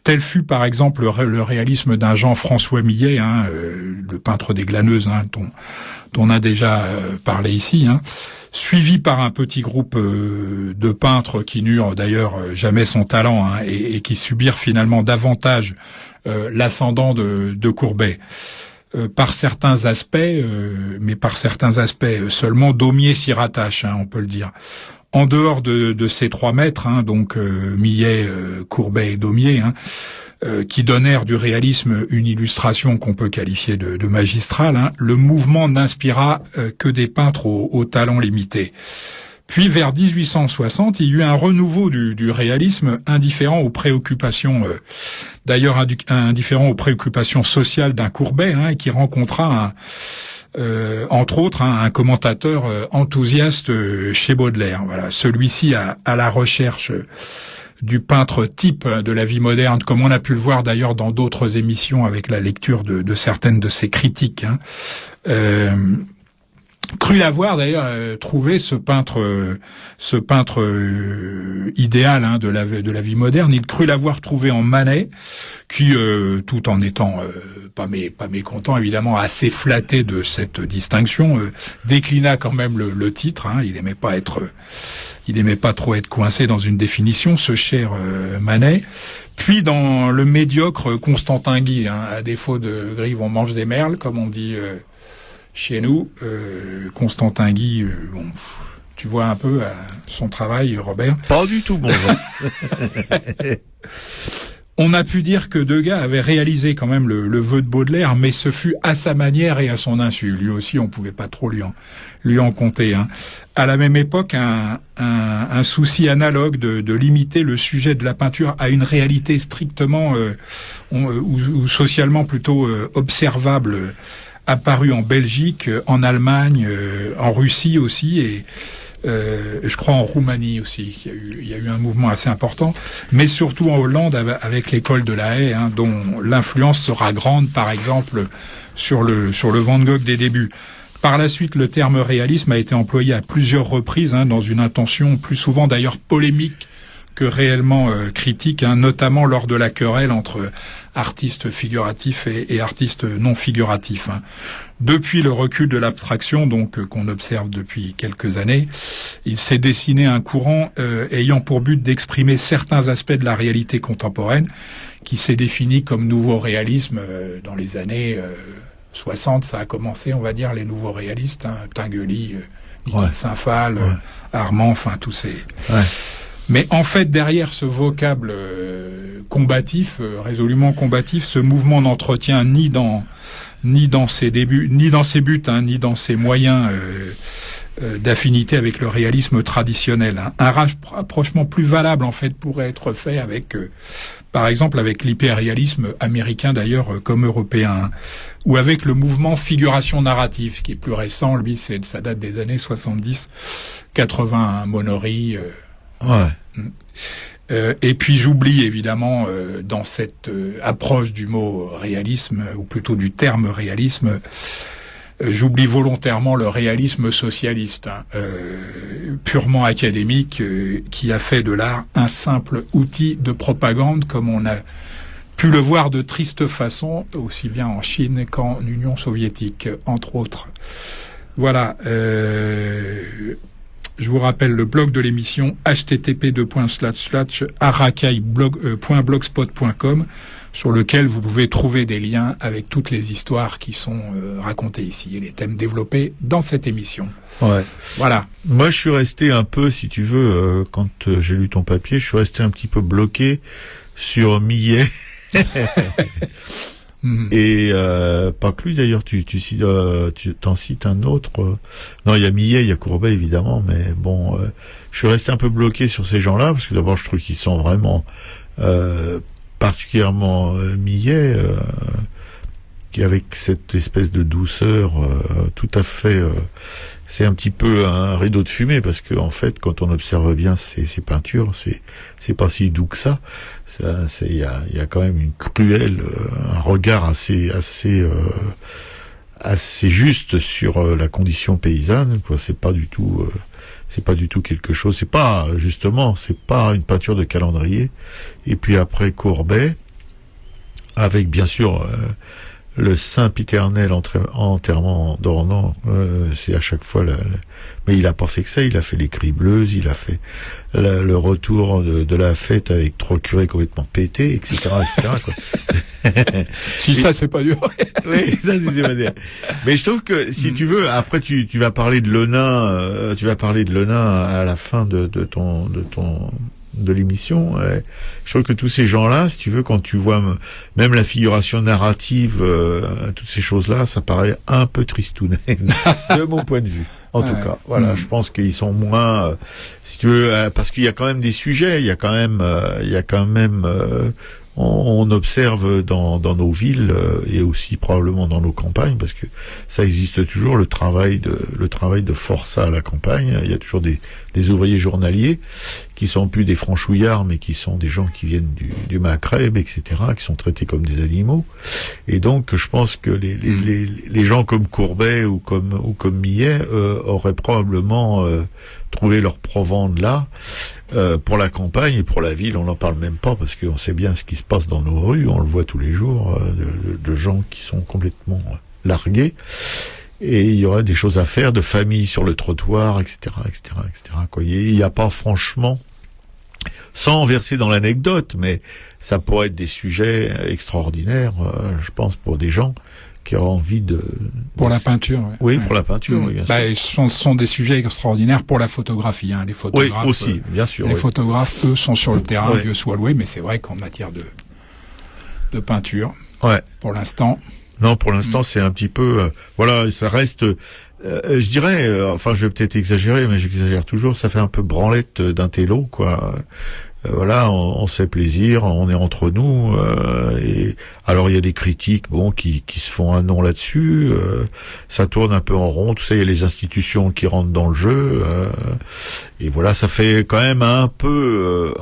Tel fut par exemple le réalisme d'un Jean-François Millet, le peintre des Glaneuses, dont on a déjà parlé ici, suivi par un petit groupe de peintres qui n'eurent d'ailleurs jamais son talent et qui subirent finalement davantage l'ascendant de Courbet. Par certains aspects, mais par certains aspects seulement, Daumier s'y rattache, on peut le dire. En dehors de ces trois maîtres, donc Millet, Courbet et Daumier, qui donnèrent du réalisme une illustration qu'on peut qualifier de magistrale, le mouvement n'inspira que des peintres au talent limité. Puis vers 1860, il y eut un renouveau du réalisme indifférent aux préoccupations, d'ailleurs indifférent aux préoccupations sociales d'un Courbet, qui rencontra entre autres un commentateur enthousiaste chez Baudelaire. Voilà, celui-ci à la recherche du peintre type de la vie moderne, comme on a pu le voir d'ailleurs dans d'autres émissions avec la lecture de certaines de ses critiques. cru l'avoir d'ailleurs trouvé ce peintre idéal de la vie moderne. Il crut l'avoir trouvé en Manet, qui tout en étant pas mécontent, évidemment, assez flatté de cette distinction, déclina quand même le titre. Il aimait pas trop être coincé dans une définition, ce cher Manet. Puis dans le médiocre Constantin Guy, à défaut de grive, on mange des merles, comme on dit chez nous. Constantin Guy, bon, tu vois un peu son travail, Robert. Pas du tout, bon. On a pu dire que Degas avait réalisé quand même le vœu de Baudelaire, mais ce fut à sa manière et à son insu. Lui aussi, on pouvait pas trop lui en compter. À la même époque, un souci analogue de limiter le sujet de la peinture à une réalité strictement ou socialement plutôt observable, apparu en Belgique, en Allemagne, en Russie aussi, et je crois en Roumanie aussi. Il y a eu un mouvement assez important, mais surtout en Hollande avec l'école de La Haye, dont l'influence sera grande, par exemple, sur le Van Gogh des débuts. Par la suite, le terme réalisme a été employé à plusieurs reprises, dans une intention plus souvent d'ailleurs polémique que réellement critique, notamment lors de la querelle entre artistes figuratifs et artistes non figuratifs. Depuis le recul de l'abstraction, donc qu'on observe depuis quelques années, il s'est dessiné un courant ayant pour but d'exprimer certains aspects de la réalité contemporaine, qui s'est défini comme nouveau réalisme dans les années 60. Ça a commencé, on va dire, les nouveaux réalistes, Tinguely, Saint-Phal, Armand, enfin tous ces... Ouais. Mais en fait, derrière ce vocable combatif, résolument combatif, ce mouvement n'entretient ni dans ses débuts, ni dans ses buts, ni dans ses moyens d'affinité avec le réalisme traditionnel. Un rapprochement plus valable, en fait, pourrait être fait avec, par exemple, avec l'hyperréalisme américain d'ailleurs, comme européen, ou avec le mouvement figuration narrative, qui est plus récent. Lui, ça date des années 70, 80, Monory. Et puis j'oublie évidemment dans cette approche du mot réalisme, ou plutôt du terme réalisme, j'oublie volontairement le réalisme socialiste, purement académique, qui a fait de l'art un simple outil de propagande, comme on a pu le voir de triste façon, aussi bien en Chine qu'en Union soviétique, entre autres. Voilà. Je vous rappelle le blog de l'émission http://arakai.blogspot.com, sur lequel vous pouvez trouver des liens avec toutes les histoires qui sont racontées ici et les thèmes développés dans cette émission. Ouais. Voilà. Moi, je suis resté un peu, si tu veux, quand j'ai lu ton papier, je suis resté un petit peu bloqué sur Millet. Et pas que lui d'ailleurs, tu t'en cites un autre. Non, il y a Millet, il y a Courbet évidemment, mais bon, je suis resté un peu bloqué sur ces gens-là parce que d'abord je trouve qu'ils sont vraiment particulièrement Millet, qui avec cette espèce de douceur tout à fait, c'est un petit peu un rideau de fumée parce que en fait, quand on observe bien ces peintures, c'est pas si doux que ça. Il y a quand même une cruelle, un regard assez juste sur la condition paysanne, quoi. C'est pas du tout quelque chose. C'est pas une peinture de calendrier. Et puis après Courbet, avec bien sûr le sempiternel enterrement d'Ornans, c'est à chaque fois mais il a pas fait que ça, il a fait les Cribleuses, il a fait le retour de la fête avec 3 curés complètement pétés, etc., quoi. Si ça, c'est pas dur. Oui, ça, c'est pas dur. Mais je trouve que, si tu veux, après, tu vas parler de Lenain, à la fin de l'émission. Je trouve que tous ces gens-là, si tu veux, quand tu vois même la figuration narrative, toutes ces choses-là, ça paraît un peu tristounet, de mon point de vue. En tout cas, voilà, je pense qu'ils sont moins, si tu veux, parce qu'il y a quand même des sujets, il y a quand même, on observe dans nos villes et aussi probablement dans nos campagnes, parce que ça existe toujours, le travail de forçat à la campagne. Il y a toujours des ouvriers journaliers qui sont plus des franchouillards, mais qui sont des gens qui viennent du Maghreb, etc., qui sont traités comme des animaux. Et donc, je pense que les gens comme Courbet ou comme Millet auraient probablement trouvé leur provende là. Pour la campagne et pour la ville, on n'en parle même pas parce qu'on sait bien ce qui se passe dans nos rues, on le voit tous les jours, de gens qui sont complètement largués. Et il y aurait des choses à faire, de familles sur le trottoir, etc., etc., etc. Quoi. Il n'y a pas franchement, sans verser dans l'anecdote, mais ça pourrait être des sujets extraordinaires, je pense, pour des gens qui auraient envie de... Pour la peinture, ouais. Oui, pour la peinture, oui, bien sûr. Ce sont des sujets extraordinaires pour la photographie, hein. Les photographes, oui, aussi, bien sûr. Les photographes, eux, sont sur le terrain, Dieu soit loué, mais c'est vrai qu'en matière de peinture, pour l'instant... Non, pour l'instant, c'est un petit peu... voilà, ça reste... je dirais... enfin, je vais peut-être exagérer, mais j'exagère toujours. Ça fait un peu branlette d'intello, quoi. Voilà, on se fait plaisir, on est entre nous. Et alors, il y a des critiques, bon, qui se font un nom là-dessus. Ça tourne un peu en rond. Tout ça, il y a les institutions qui rentrent dans le jeu. Et voilà, ça fait quand même un peu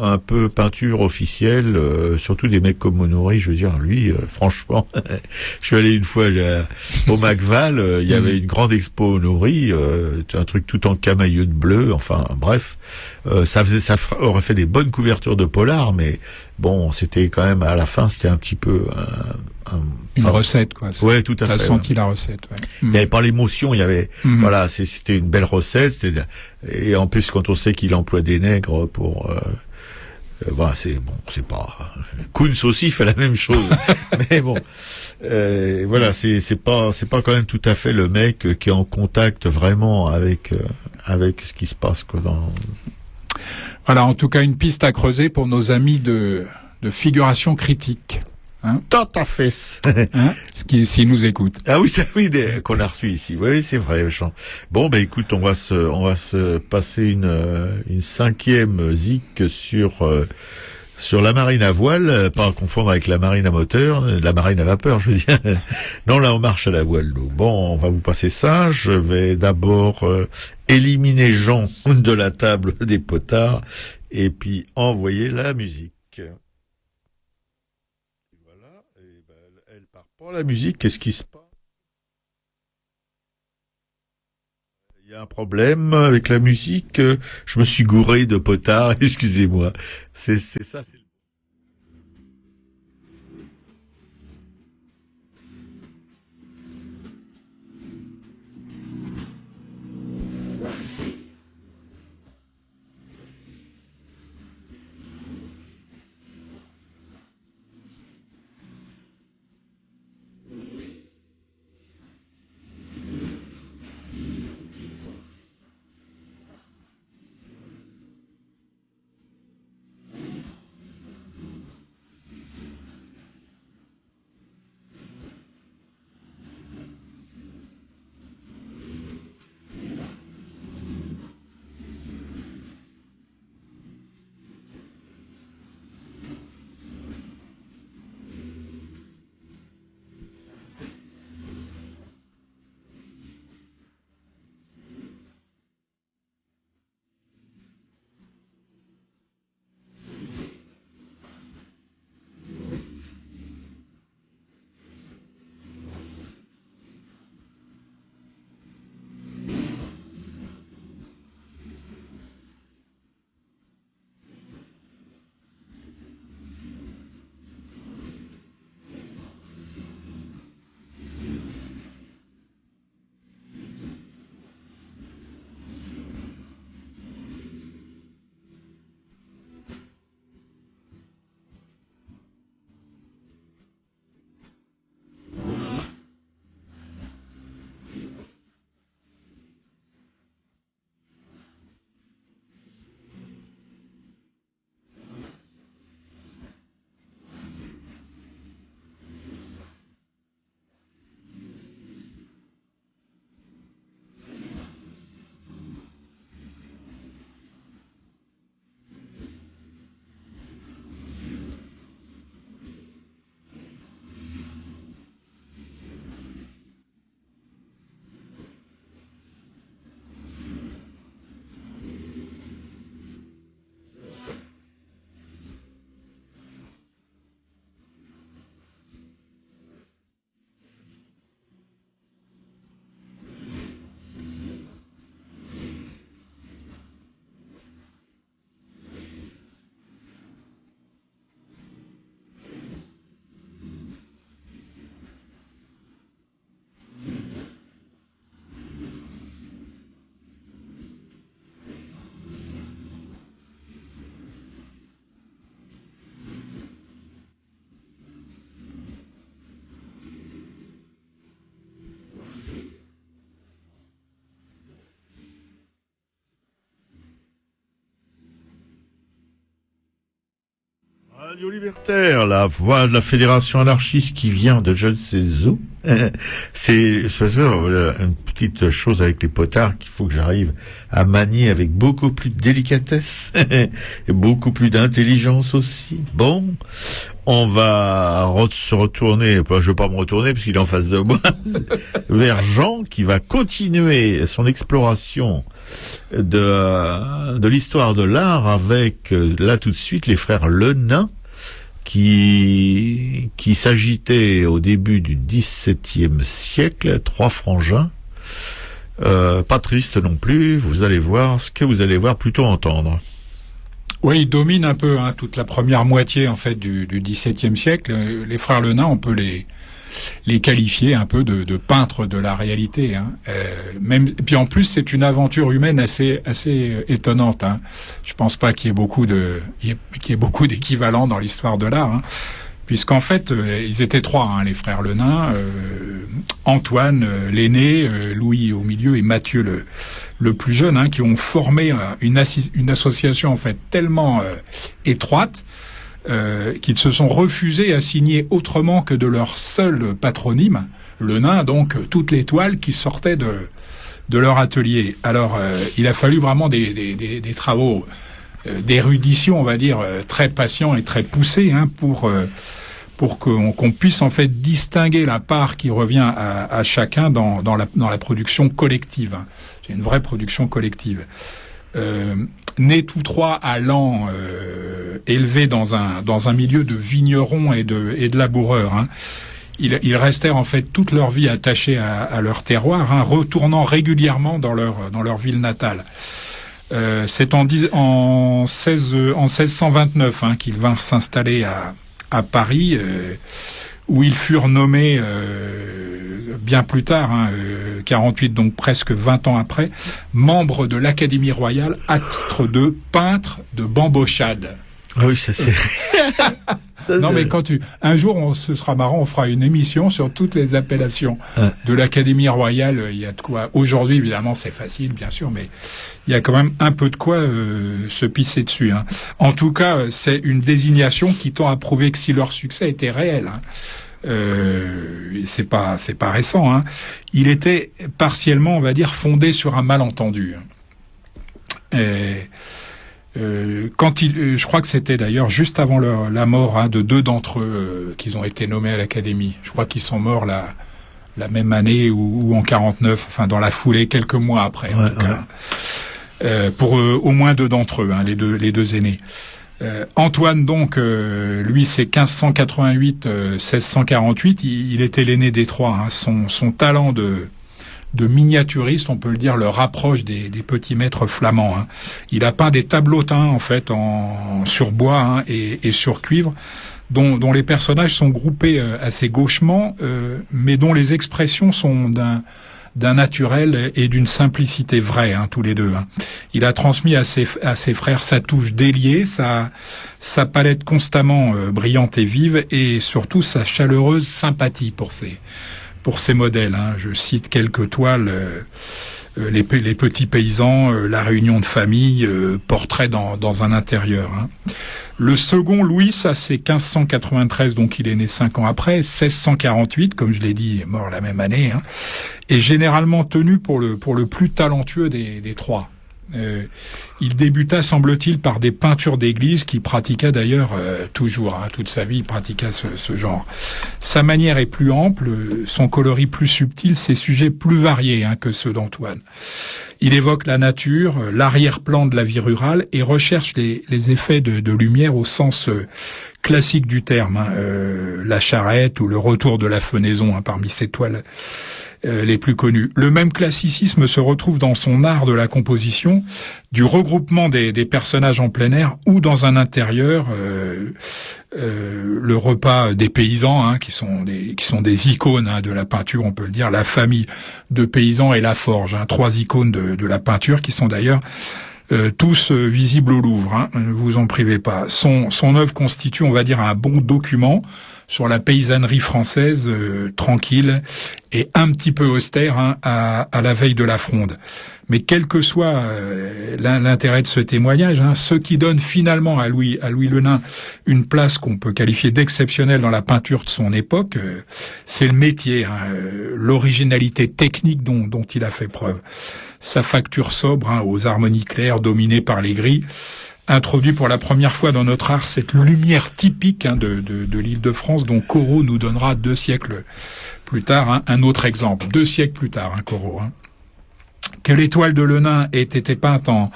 peinture officielle, surtout des mecs comme Monori. Je veux dire, lui, franchement, je suis allé une fois au Macval, il y avait une grande expo Monori, un truc tout en camailleux de bleu. Enfin, bref, ça aurait fait des bonnes couvertures de polar, mais bon, c'était quand même à la fin, c'était un petit peu une recette, quoi. Ouais, tout à fait. T'as senti la recette, ouais. Il n'y avait pas l'émotion, il y avait, voilà, c'était une belle recette, et en plus, quand on sait qu'il emploie des nègres pour, voilà, c'est pas, Koons aussi fait la même chose, mais bon, voilà, c'est pas quand même tout à fait le mec qui est en contact vraiment avec ce qui se passe, quoi, Voilà, en tout cas, une piste à creuser pour nos amis de figuration critique. Hein? Tout à fait. Hein? S'ils nous écoutent. Ah oui, c'est oui qu'on a reçu ici. Oui, c'est vrai, Jean. Bon, ben écoute, on va se passer une cinquième zik sur la marine à voile, pas à confondre avec la marine à moteur, la marine à vapeur, je veux dire. Non, là, on marche à la voile, nous. Bon, on va vous passer ça. Je vais d'abord éliminer Jean de la table des potards et puis envoyer la musique. Voilà. Et ben, elle part pas, la musique. Qu'est-ce qui se passe? Il y a un problème avec la musique. Je me suis gouré de potard. Excusez-moi. C'est ça. Radio Libertaire, la voix de la Fédération anarchiste qui vient de je ne sais où. C'est une petite chose avec les potards qu'il faut que j'arrive à manier avec beaucoup plus de délicatesse et beaucoup plus d'intelligence aussi. Bon, on va se retourner, je vais pas me retourner parce qu'il est en face de moi, vers Jean qui va continuer son exploration de l'histoire de l'art avec, là tout de suite, les frères Le Nain qui s'agitaient au début du XVIIe siècle, trois frangins, pas tristes non plus, vous allez voir ce que vous allez voir, plutôt entendre. Oui, ils dominent un peu toute la première moitié en fait du XVIIe siècle. Les frères Le Nain, on peut les qualifier un peu de peintres de la réalité. Même, et puis en plus, c'est une aventure humaine assez étonnante. Je pense pas qu'il y ait beaucoup d'équivalents dans l'histoire de l'art. Puisqu'en fait, ils étaient trois, les frères Le Nain, Antoine, l'aîné, Louis au milieu et Mathieu le plus jeune, qui ont formé une association en fait tellement étroite qu'ils se sont refusés à signer autrement que de leur seul patronyme, Le Nain, donc toute l'étoile qui sortait de leur atelier. Alors, il a fallu vraiment des travaux d'érudition, on va dire, très patients et très poussés, pour qu'on puisse en fait distinguer la part qui revient à chacun dans la production collective. C'est une vraie production collective. Nés tous trois à Laon, élevés dans un milieu de vignerons et de laboureurs, ils restèrent en fait toute leur vie attachés à leur terroir, retournant régulièrement dans leur ville natale. C'est en 1629 qu'ils vinrent s'installer à Paris, où ils furent nommés bien plus tard, 48, donc presque 20 ans après, membres de l'Académie royale à titre de peintre de bambochade. Ah oui, ça c'est... Non mais un jour ce sera marrant, on fera une émission sur toutes les appellations de l'Académie royale. Il y a de quoi. Aujourd'hui évidemment c'est facile bien sûr, mais il y a quand même un peu de quoi se pisser dessus. En tout cas, c'est une désignation qui tend à prouver que si leur succès était réel, c'est pas récent. Il était partiellement, on va dire, fondé sur un malentendu. Je crois que c'était d'ailleurs juste avant la mort de deux d'entre eux qu'ils ont été nommés à l'Académie. Je crois qu'ils sont morts la même année ou en 49, enfin dans la foulée quelques mois après. En tout cas. Pour au moins deux d'entre eux, les deux aînés. Antoine donc, lui c'est 1588-1648. Il était l'aîné des trois. Son talent de miniaturiste, on peut le dire, le rapproche des petits maîtres flamands. Il a peint des tableaux teints en fait sur bois et sur cuivre, dont les personnages sont groupés assez gauchement, mais dont les expressions sont d'un naturel et d'une simplicité vraie, tous les deux. Il a transmis à ses frères sa touche déliée, sa palette constamment brillante et vive, et surtout sa chaleureuse sympathie pour ces modèles. Je cite quelques toiles, les petits paysans, la réunion de famille, portrait dans un intérieur. Le second, Louis, ça c'est 1593, donc il est né 5 ans après. 1648, comme je l'ai dit, il est mort la même année, est généralement tenu pour le plus talentueux des trois. Il débuta, semble-t-il, par des peintures d'église qu'il pratiqua d'ailleurs toujours, toute sa vie il pratiqua ce genre. Sa manière est plus ample, son coloris plus subtil, ses sujets plus variés que ceux d'Antoine. Il évoque la nature, l'arrière-plan de la vie rurale et recherche les effets de lumière au sens classique du terme, la charrette ou le retour de la fenaison parmi ses toiles les plus connus. Le même classicisme se retrouve dans son art de la composition, du regroupement des personnages en plein air ou dans un intérieur, le repas des paysans, qui sont des icônes de la peinture, on peut le dire, la famille de paysans et la forge, trois icônes de la peinture qui sont d'ailleurs tous visibles au Louvre, hein, ne vous en privez pas. Son œuvre constitue, on va dire, un bon document sur la paysannerie française, tranquille et un petit peu austère, hein, à la veille de la Fronde. Mais quel que soit l'intérêt de ce témoignage, hein, ce qui donne finalement à Louis Le Nain une place qu'on peut qualifier d'exceptionnelle dans la peinture de son époque, c'est le métier, hein, l'originalité technique dont il a fait preuve. Sa facture sobre, hein, aux harmonies claires dominées par les gris, introduit pour la première fois dans notre art cette lumière typique, hein, de l'Île-de-France, dont Corot nous donnera 2 siècles plus tard, hein, un autre exemple. 2 siècles plus tard, hein, Corot. Hein. Que l'étoile de Le Nain ait été peinte en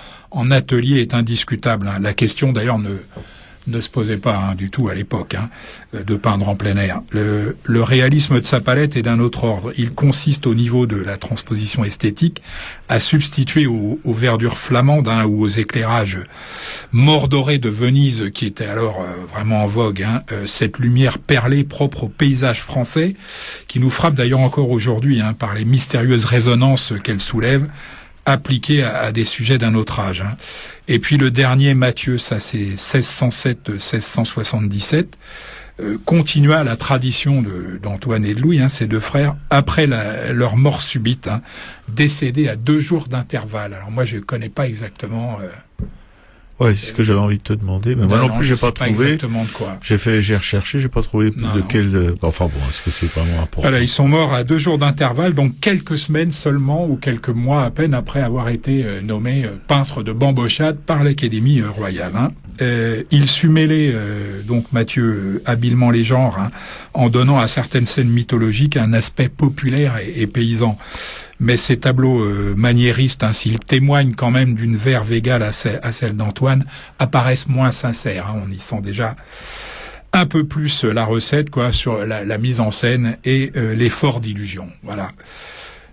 atelier est indiscutable. Hein. La question, d'ailleurs, ne se posait pas, hein, du tout à l'époque, hein, de peindre en plein air. Le réalisme de sa palette est d'un autre ordre. Il consiste, au niveau de la transposition esthétique, à substituer aux verdures flamandes, hein, ou aux éclairages mordorés de Venise, qui étaient alors vraiment en vogue, hein, cette lumière perlée propre au paysage français, qui nous frappe d'ailleurs encore aujourd'hui, hein, par les mystérieuses résonances qu'elle soulève, appliqué à des sujets d'un autre âge. Hein. Et puis le dernier, Matthieu, ça c'est 1607-1677, continua la tradition d'Antoine et de Louis, hein, ces 2 frères, après leur mort subite, hein, décédés à 2 jours d'intervalle. Alors moi je connais pas exactement... Ouais, c'est ce que j'avais envie de te demander, mais moi non plus j'ai pas trouvé. Exactement de quoi. J'ai recherché, j'ai pas trouvé quel. Enfin bon, est-ce que c'est vraiment important? Voilà, ils sont morts à 2 jours d'intervalle, donc quelques semaines seulement ou quelques mois à peine après avoir été nommés peintres de bambochade par l'Académie royale. Hein. Il sut mêler, donc Matthieu, habilement les genres, hein, en donnant à certaines scènes mythologiques un aspect populaire et paysan. Mais ces tableaux maniéristes, hein, s'ils témoignent quand même d'une verve égale à celle d'Antoine, apparaissent moins sincères. Hein. On y sent déjà un peu plus la recette, quoi, sur la mise en scène et l'effort d'illusion. Voilà.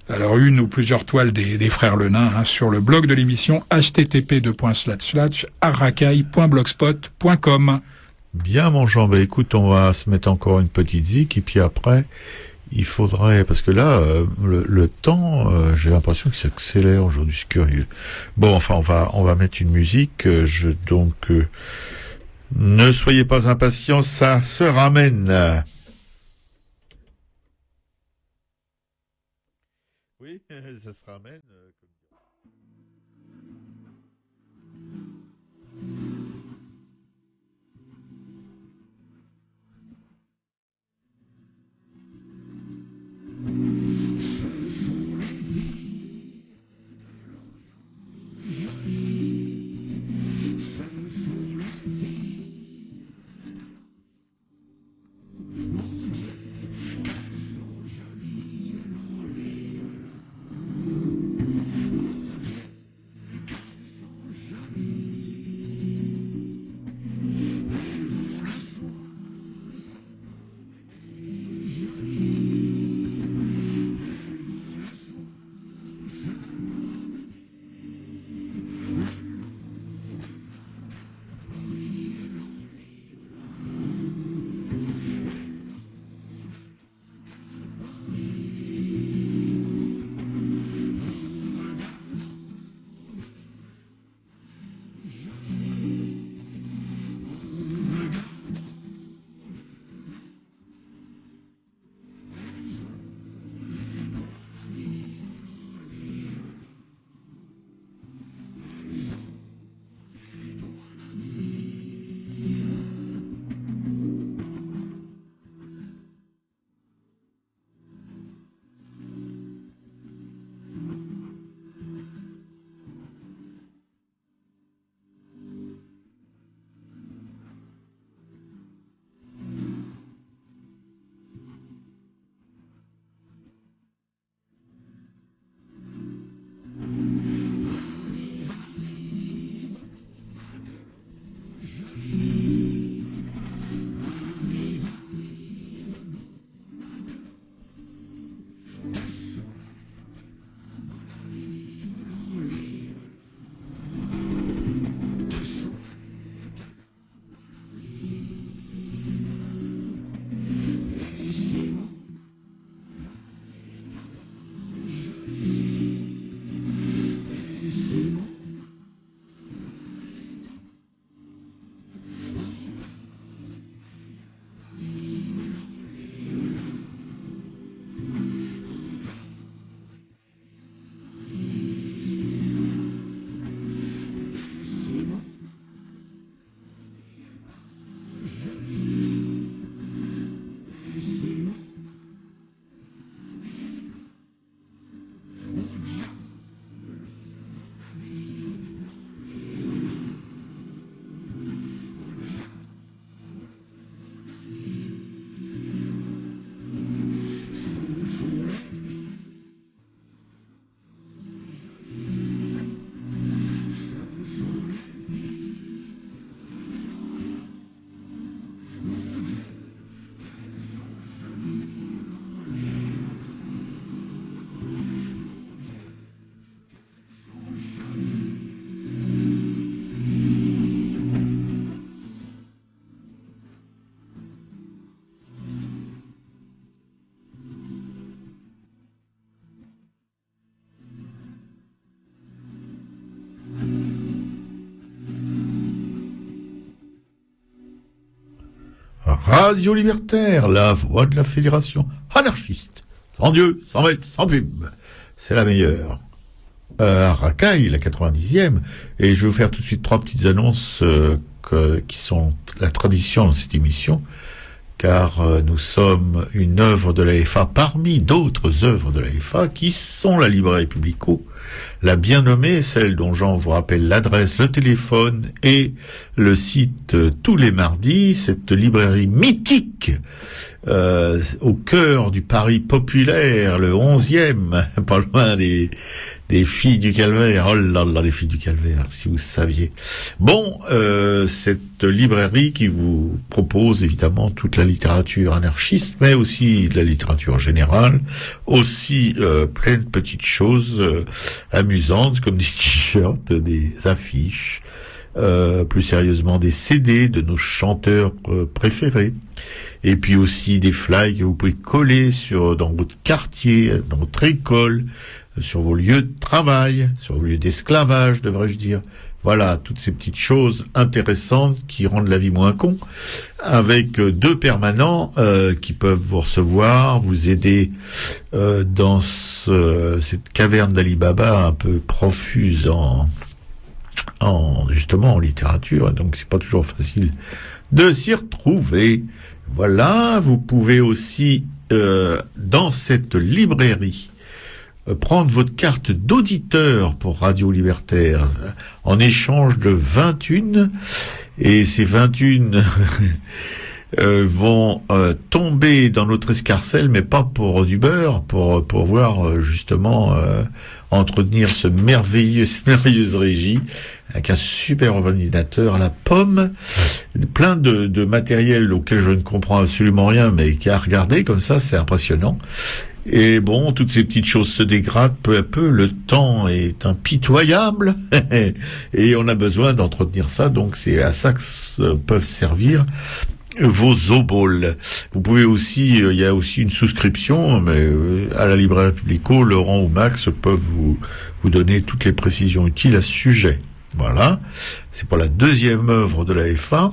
Alors une ou plusieurs toiles des frères Le Nain, hein, sur le blog de l'émission http://arracaille.blogspot.com. Bien, mon Jean, écoute, on va se mettre encore une petite zik, et puis après, il faudrait, parce que là, le temps, j'ai l'impression qu'il s'accélère aujourd'hui, c'est curieux. Bon, enfin, on va mettre une musique, donc, ne soyez pas impatients, ça se ramène. Oui, ça se ramène. Radio Libertaire, la voix de la fédération anarchiste. Sans Dieu, sans maître, sans pub. C'est la meilleure. Racaille, la 90e. Et je vais vous faire tout de suite 3 petites annonces qui sont la tradition dans cette émission. Car nous sommes une œuvre de la FA parmi d'autres œuvres de la FA qui sont la librairie Publico, la bien nommée, celle dont Jean vous rappelle l'adresse, le téléphone et le site tous les mardis, cette librairie mythique au cœur du Paris populaire, le 11e, pas loin des filles du Calvaire. Oh là là, les filles du Calvaire, si vous saviez. Bon, cette librairie qui vous propose évidemment toute la littérature anarchiste, mais aussi de la littérature générale, aussi plein de petites choses amusantes comme des t-shirts, des affiches, plus sérieusement des CD de nos chanteurs préférés, et puis aussi des flyers que vous pouvez coller dans votre quartier, dans votre école, sur vos lieux de travail, sur vos lieux d'esclavage, devrais-je dire. Voilà, toutes ces petites choses intéressantes qui rendent la vie moins con, avec 2 permanents qui peuvent vous recevoir, vous aider dans cette caverne d'Ali Baba un peu profuse justement en littérature, donc c'est pas toujours facile de s'y retrouver. Voilà, vous pouvez aussi dans cette librairie prendre votre carte d'auditeur pour Radio Libertaire en échange de 21, et ces 21 vont tomber dans notre escarcelle, mais pas pour du beurre, pour pouvoir justement entretenir cette merveilleuse régie avec un super ordinateur à la pomme, plein de matériel auquel je ne comprends absolument rien, mais qui a regardé comme ça, c'est impressionnant. Et bon, toutes ces petites choses se dégradent peu à peu, le temps est impitoyable, et on a besoin d'entretenir ça, donc c'est à ça que peuvent servir vos oboles. Vous pouvez aussi, il y a aussi une souscription, mais à la librairie Publico, Laurent ou Max peuvent vous donner toutes les précisions utiles à ce sujet. Voilà, c'est pour la 2e œuvre de la FA.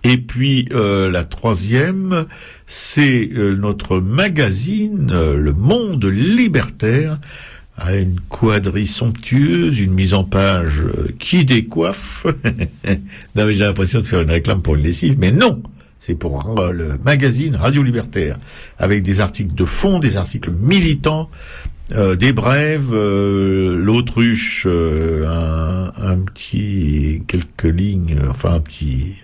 Et puis la 3e, c'est notre magazine, Le Monde Libertaire, à une quadrille somptueuse, une mise en page qui décoiffe. Non, mais j'ai l'impression de faire une réclame pour une lessive, mais non, c'est pour le magazine Radio Libertaire, avec des articles de fond, des articles militants, des brèves, l'autruche, quelques lignes, enfin un petit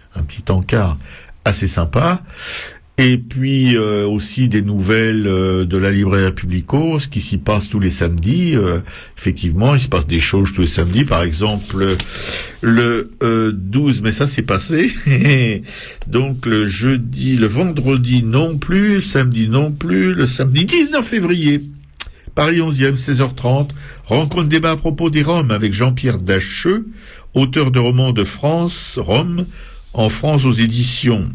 encart assez sympa. Et puis aussi des nouvelles de la librairie Publico, ce qui s'y passe tous les samedis. Effectivement, il se passe des choses tous les samedis. Par exemple, le 12, mais ça c'est passé. Donc le vendredi non plus, le samedi non plus, le samedi 19 février. Paris 11e, 16h30, rencontre débat à propos des Roms avec Jean-Pierre Dacheux, auteur de romans de France, Rome, en France aux éditions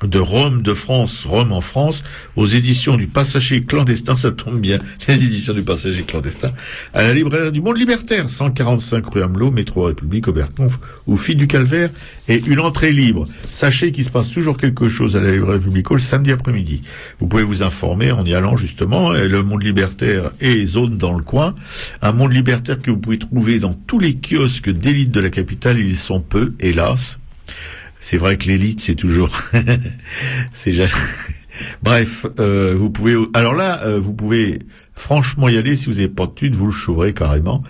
de Rome de France, Rome en France, aux éditions du Passager clandestin, ça tombe bien, les éditions du Passager clandestin, à la librairie du Monde Libertaire, 145 rue Amelot, métro République, Oberkampf, ou Filles du Calvaire, et une entrée libre. Sachez qu'il se passe toujours quelque chose à la librairie Publico le samedi après-midi. Vous pouvez vous informer en y allant justement, et le Monde Libertaire est zone dans le coin, un Monde Libertaire que vous pouvez trouver dans tous les kiosques d'élite de la capitale, ils sont peu, hélas. C'est vrai que l'élite, c'est toujours... Bref, vous pouvez... Alors là, vous pouvez franchement y aller. Si vous n'avez pas de thunes, vous le chouerez carrément.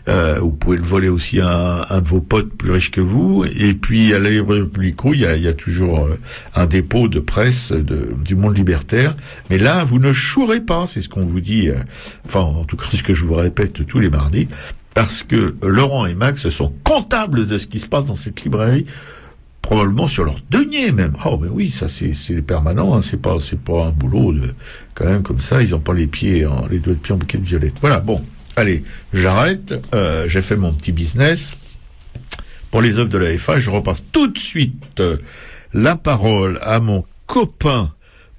Vous pouvez le voler aussi à un de vos potes plus riches que vous. Et puis, à la librairie Publico, il y a toujours un dépôt de presse du Monde Libertaire. Mais là, vous ne chouerez pas. C'est ce qu'on vous dit. Enfin, en tout cas, ce que je vous répète tous les mardis. Parce que Laurent et Max sont comptables de ce qui se passe dans cette librairie. Probablement sur leur denier même. Oh ben oui, ça c'est permanent, hein. C'est pas un boulot quand même comme ça, ils ont pas les doigts de pied en bouquet de violettes. Voilà, bon, allez, j'arrête, j'ai fait mon petit business pour les œuvres de la FA, je repasse tout de suite la parole à mon copain,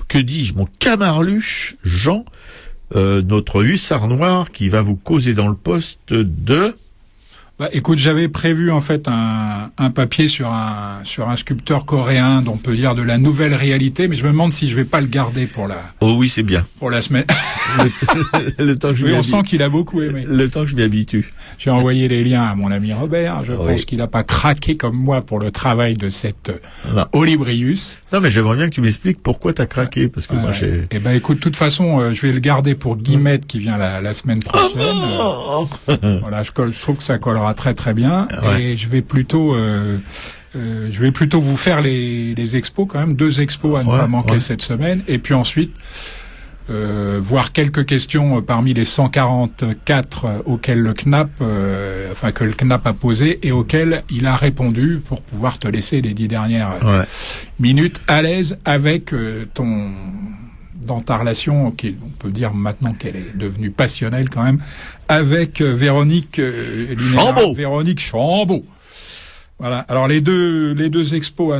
que dis-je, mon camarluche Jean, notre hussard noir qui va vous causer dans le poste de Bah, écoute, j'avais prévu en fait un papier sur un sculpteur coréen dont on peut dire de la nouvelle réalité, mais je me demande si je vais pas le garder pour oui, c'est bien. pour la semaine. Le temps que je Oui, m'y on habi- sent qu'il a beaucoup aimé. Le temps que je m'y habitue. J'ai envoyé les liens à mon ami Robert. Je Oui. pense qu'il n'a pas craqué comme moi pour le travail de cette Non. Olibrius. Non, mais j'aimerais bien que tu m'expliques pourquoi t'as craqué, parce que moi j'ai... Eh ben, écoute, de toute façon, je vais le garder pour Guillemette qui vient la semaine prochaine. Voilà, je trouve que ça collera très très bien. Ouais. Et je vais plutôt vous faire les expos quand même, 2 expos à ne Ouais, pas manquer ouais. cette semaine. Et puis ensuite, voir quelques questions parmi les 144 auxquelles le CNAP, que le CNAP a posé et auxquelles il a répondu pour pouvoir te laisser les 10 dernières Ouais. minutes à l'aise avec dans ta relation, on peut dire maintenant qu'elle est devenue passionnelle quand même, avec Véronique Linéa, Chambaud. Véronique Chambaud. Voilà. Alors les deux expos à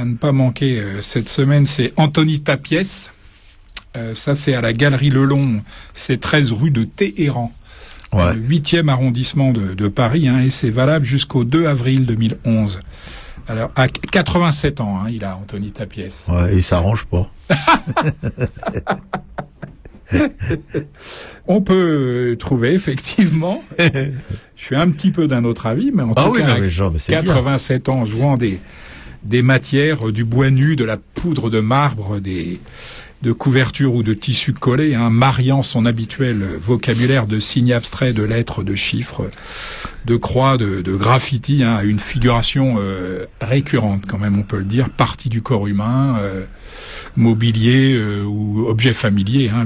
ne pas manquer cette semaine, c'est Anthony Tapiès. Ça c'est à la Galerie Lelon, c'est 13 rue de Téhéran. Ouais. Le 8e arrondissement de Paris, hein, et c'est valable jusqu'au 2 avril 2011. Alors, à 87 ans, hein, il a Anthony Tapiès. Ouais, il s'arrange pas. On peut trouver, effectivement, je suis un petit peu d'un autre avis, mais en tout cas, non, mais Jean, mais c'est 87 ans, jouant des matières, du bois nu, de la poudre de marbre, de couverture ou de tissu collé, hein, mariant son habituel vocabulaire de signes abstraits, de lettres, de chiffres, de croix, de graffiti, hein, à une figuration récurrente, quand même, on peut le dire, partie du corps humain, mobilier ou objet familier. Hein,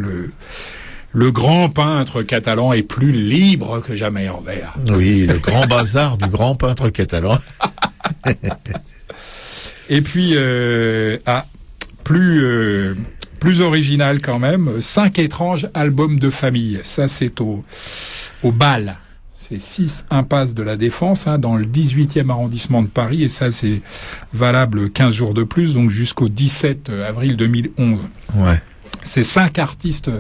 le grand peintre catalan est plus libre que jamais en verre. Oui, le grand bazar du grand peintre catalan. Et puis, plus original quand même, 5 étranges albums de famille. Ça, c'est au Bal. C'est 6 impasse de la Défense, hein, dans le 18e arrondissement de Paris. Et ça, c'est valable 15 jours de plus, donc jusqu'au 17 avril 2011. Ouais. C'est 5 artistes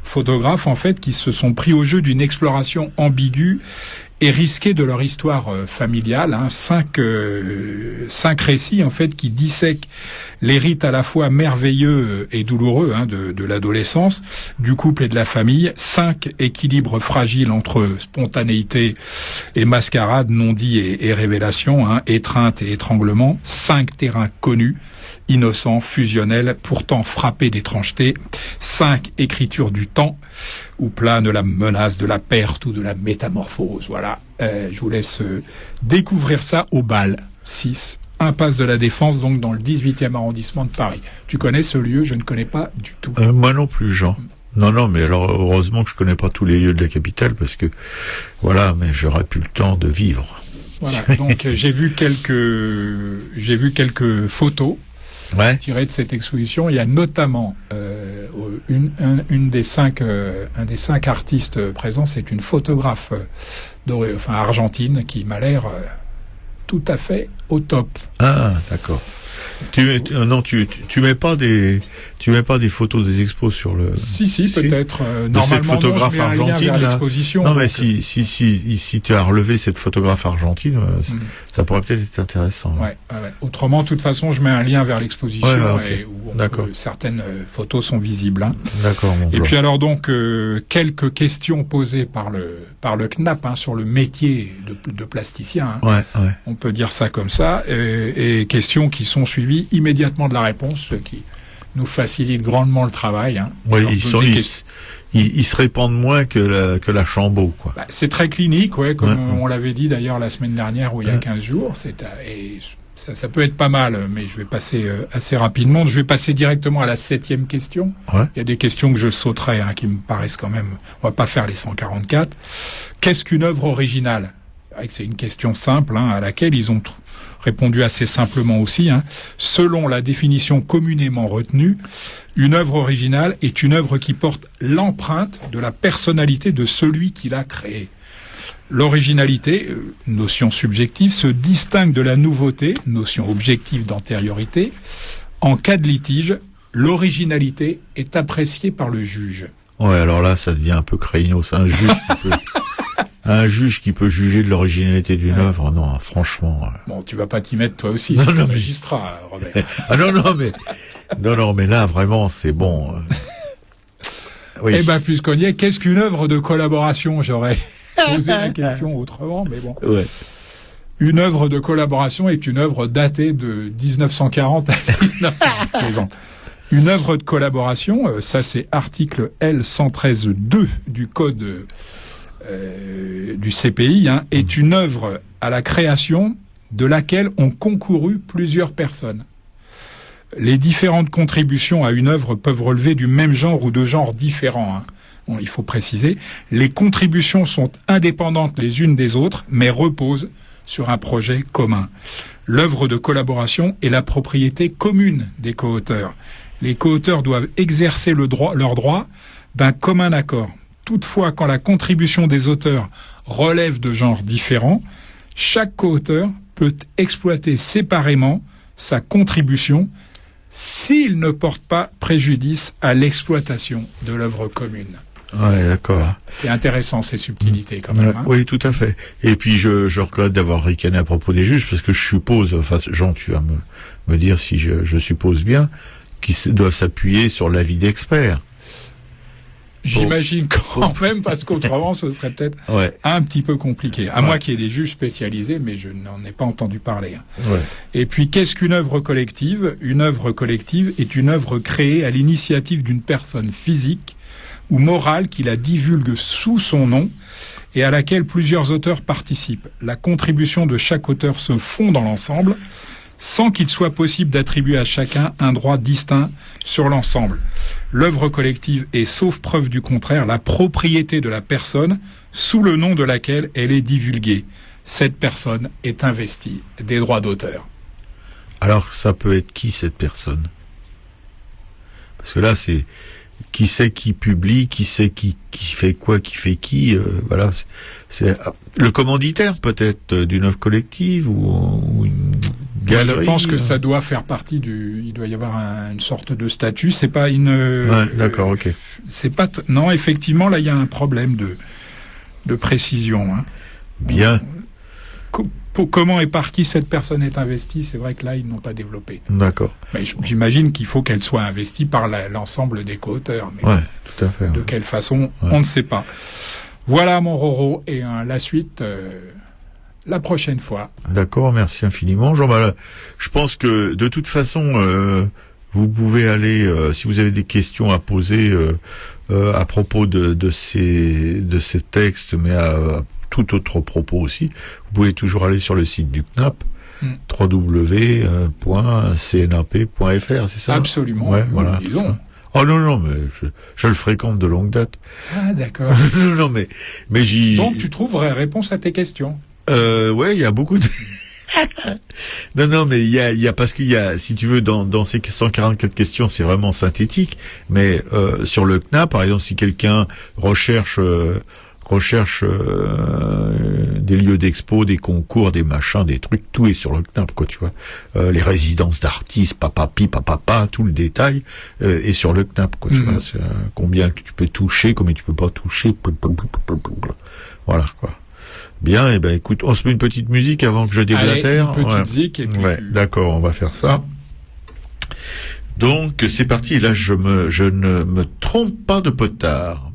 photographes, en fait, qui se sont pris au jeu d'une exploration ambiguë et risquée de leur histoire familiale. Hein. 5 récits, en fait, qui dissèquent les rites à la fois merveilleux et douloureux, hein, de l'adolescence, du couple et de la famille. 5 équilibres fragiles entre spontanéité et mascarade, non-dit et révélation, hein, étreinte et étranglement. 5 terrains connus, innocents, fusionnels, pourtant frappés d'étrangeté. 5 écritures du temps, où plane la menace de la perte ou de la métamorphose. Voilà, je vous laisse découvrir ça au Bal. 6 impasse de la Défense, donc dans le 18e arrondissement de Paris. Tu connais ce lieu? Je ne connais pas du tout. Moi non plus, Jean. Non, mais alors heureusement que je connais pas tous les lieux de la capitale, parce que voilà, mais j'aurais plus le temps de vivre. Voilà, donc j'ai vu quelques photos Ouais. tirées de cette exposition. Il y a notamment un des 5 artistes présents, c'est une photographe argentine qui m'a l'air tout à fait au top. Ah, d'accord. Tu mets pas des photos des expos sur le. Si, peut-être. De Normalement, cette photographe non, je mets un lien argentine, vers là. l'exposition. Non, mais donc, si tu as relevé cette photographe argentine, ça pourrait peut-être être intéressant. ouais. Autrement, de toute façon, je mets un lien vers l'exposition, Ouais, ok. où D'accord. certaines photos sont visibles. Hein. D'accord, mon Et Jean. puis alors donc quelques questions posées par le CNAP, hein, sur le métier de plasticien. Hein. Ouais. On peut dire ça comme ça, et questions qui sont suivies immédiatement de la réponse, ce qui nous facilite grandement le travail. Hein. Ouais, Alors, ils se répandent moins que la Chambaud, quoi. Bah, c'est très clinique, ouais, comme Ouais. on l'avait dit d'ailleurs la semaine dernière ou il y a 15 jours. Et ça peut être pas mal, mais je vais passer assez rapidement. Je vais passer directement à la 7e question. Ouais. Il y a des questions que je sauterai, hein, qui me paraissent quand même... On va pas faire les 144. Qu'est-ce qu'une œuvre originale? C'est vrai que c'est une question simple, hein, à laquelle ils ont répondu assez simplement aussi. Hein. Selon la définition communément retenue, une œuvre originale est une œuvre qui porte l'empreinte de la personnalité de celui qui l'a créée. L'originalité, notion subjective, se distingue de la nouveauté, notion objective d'antériorité. En cas de litige, l'originalité est appréciée par le juge. Ouais, alors là, ça devient un peu craignos. C'est un juge un juge qui peut juger de l'originalité d'une œuvre, non, franchement. Bon, tu vas pas t'y mettre toi aussi, Non, c'est non, un mais- magistrat, Robert. Ah non, mais là, vraiment, c'est bon. Oui. Eh ben, puisqu'on y est, qu'est-ce qu'une œuvre de collaboration? J'aurais posé la question autrement, mais bon. Ouais. Une œuvre de collaboration est une œuvre datée de 1940 à 1900. Une œuvre de collaboration, ça c'est article L113.2 du code du CPI, est une œuvre à la création de laquelle ont concouru plusieurs personnes. Les différentes contributions à une œuvre peuvent relever du même genre ou de genres différents. Bon, il faut préciser, les contributions sont indépendantes les unes des autres, mais reposent sur un projet commun. L'œuvre de collaboration est la propriété commune des co-auteurs. Les co-auteurs doivent exercer leur droit d'un commun accord. Toutefois, quand la contribution des auteurs relève de genres différents, chaque co-auteur peut exploiter séparément sa contribution s'il ne porte pas préjudice à l'exploitation de l'œuvre commune. Ouais, d'accord. C'est intéressant ces subtilités quand même. Oui, tout à fait. Et puis je regrette d'avoir ricané à propos des juges, parce que je suppose, enfin Jean, tu vas me dire si je suppose bien, qu'ils doivent s'appuyer sur l'avis d'experts. J'imagine quand même, parce qu'autrement ce serait peut-être un petit peu compliqué. À moins qu'il y ait des juges spécialisés, mais je n'en ai pas entendu parler. Ouais. Et puis, qu'est-ce qu'une œuvre collective? Une œuvre collective est une œuvre créée à l'initiative d'une personne physique ou morale qui la divulgue sous son nom et à laquelle plusieurs auteurs participent. La contribution de chaque auteur se fond dans l'ensemble, sans qu'il soit possible d'attribuer à chacun un droit distinct sur l'ensemble. L'œuvre collective est, sauf preuve du contraire, la propriété de la personne sous le nom de laquelle elle est divulguée. Cette personne est investie des droits d'auteur. Alors, ça peut être qui, cette personne? Parce que là, c'est qui c'est qui publie, qui c'est qui fait quoi, qui fait qui, voilà. C'est le commanditaire, peut-être, d'une œuvre collective ou une galerie. Je pense que ça doit faire partie il doit y avoir une sorte de statut. C'est pas une. Ouais, d'accord, ok. C'est pas. Non, effectivement, là, il y a un problème de précision. Bien. Comment et par qui cette personne est investie, c'est vrai que là, ils n'ont pas développé. D'accord. Mais j'imagine qu'il faut qu'elle soit investie par l'ensemble des co-auteurs. Mais tout à fait. De quelle façon, on ne sait pas. Voilà, mon Roro, et la suite, la prochaine fois. D'accord, merci infiniment. Jean, je pense que, de toute façon, vous pouvez aller, si vous avez des questions à poser à propos de ces textes, mais à tout autre propos aussi, vous pouvez toujours aller sur le site du CNAP, www.cnap.fr, c'est ça? Absolument. Ouais, voilà. Disons. Oh non, mais je le fréquente de longue date. Ah, d'accord. non, mais j'y... Donc, tu trouverais réponse à tes questions. Ouais, il y a beaucoup de... non, mais il y a, parce qu'il y a, si tu veux, dans ces 144 questions, c'est vraiment synthétique, mais, sur le CNAP, par exemple, si quelqu'un recherche des lieux d'expo, des concours, des machins, des trucs, tout est sur le CNAP, quoi, tu vois. Les résidences d'artistes, papa, tout le détail est sur le CNAP, quoi, tu vois. C'est, combien que tu peux toucher, combien tu peux pas toucher, voilà, quoi. Bien, et ben écoute, on se met une petite musique avant que je déblatère. Allez, une petite zik et puis d'accord, on va faire ça. Donc c'est parti, là je ne me trompe pas de potard.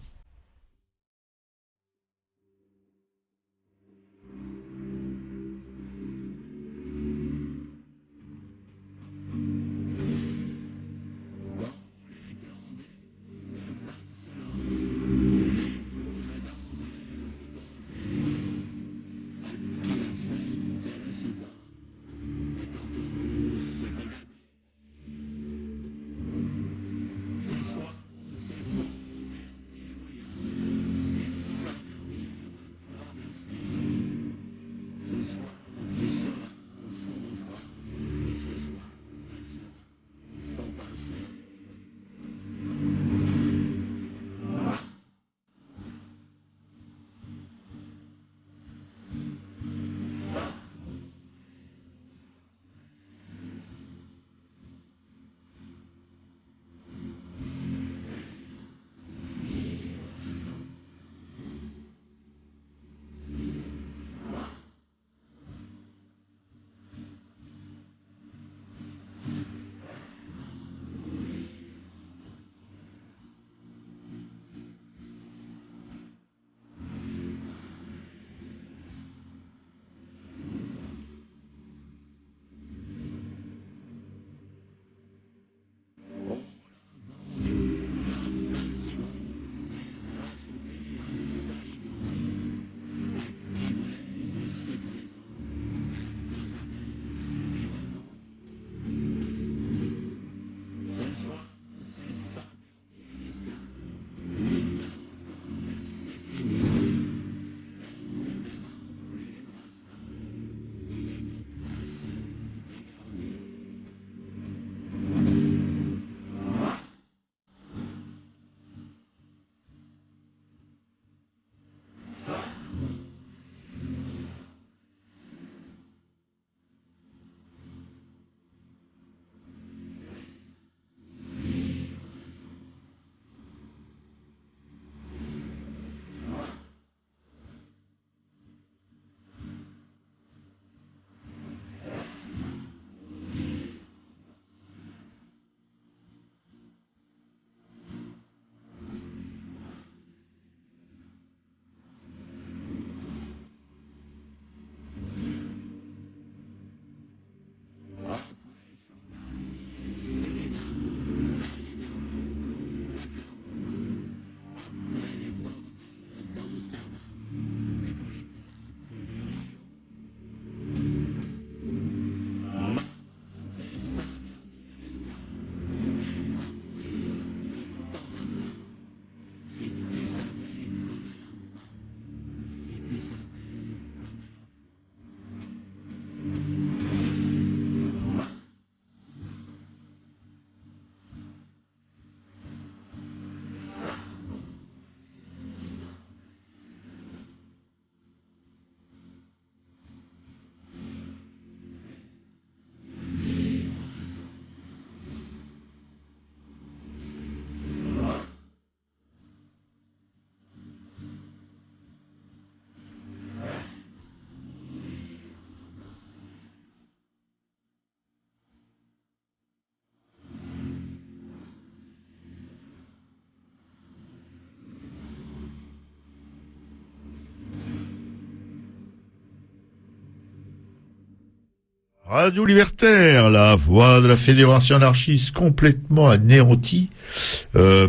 Radio Libertaire, la voix de la Fédération anarchiste complètement anéantie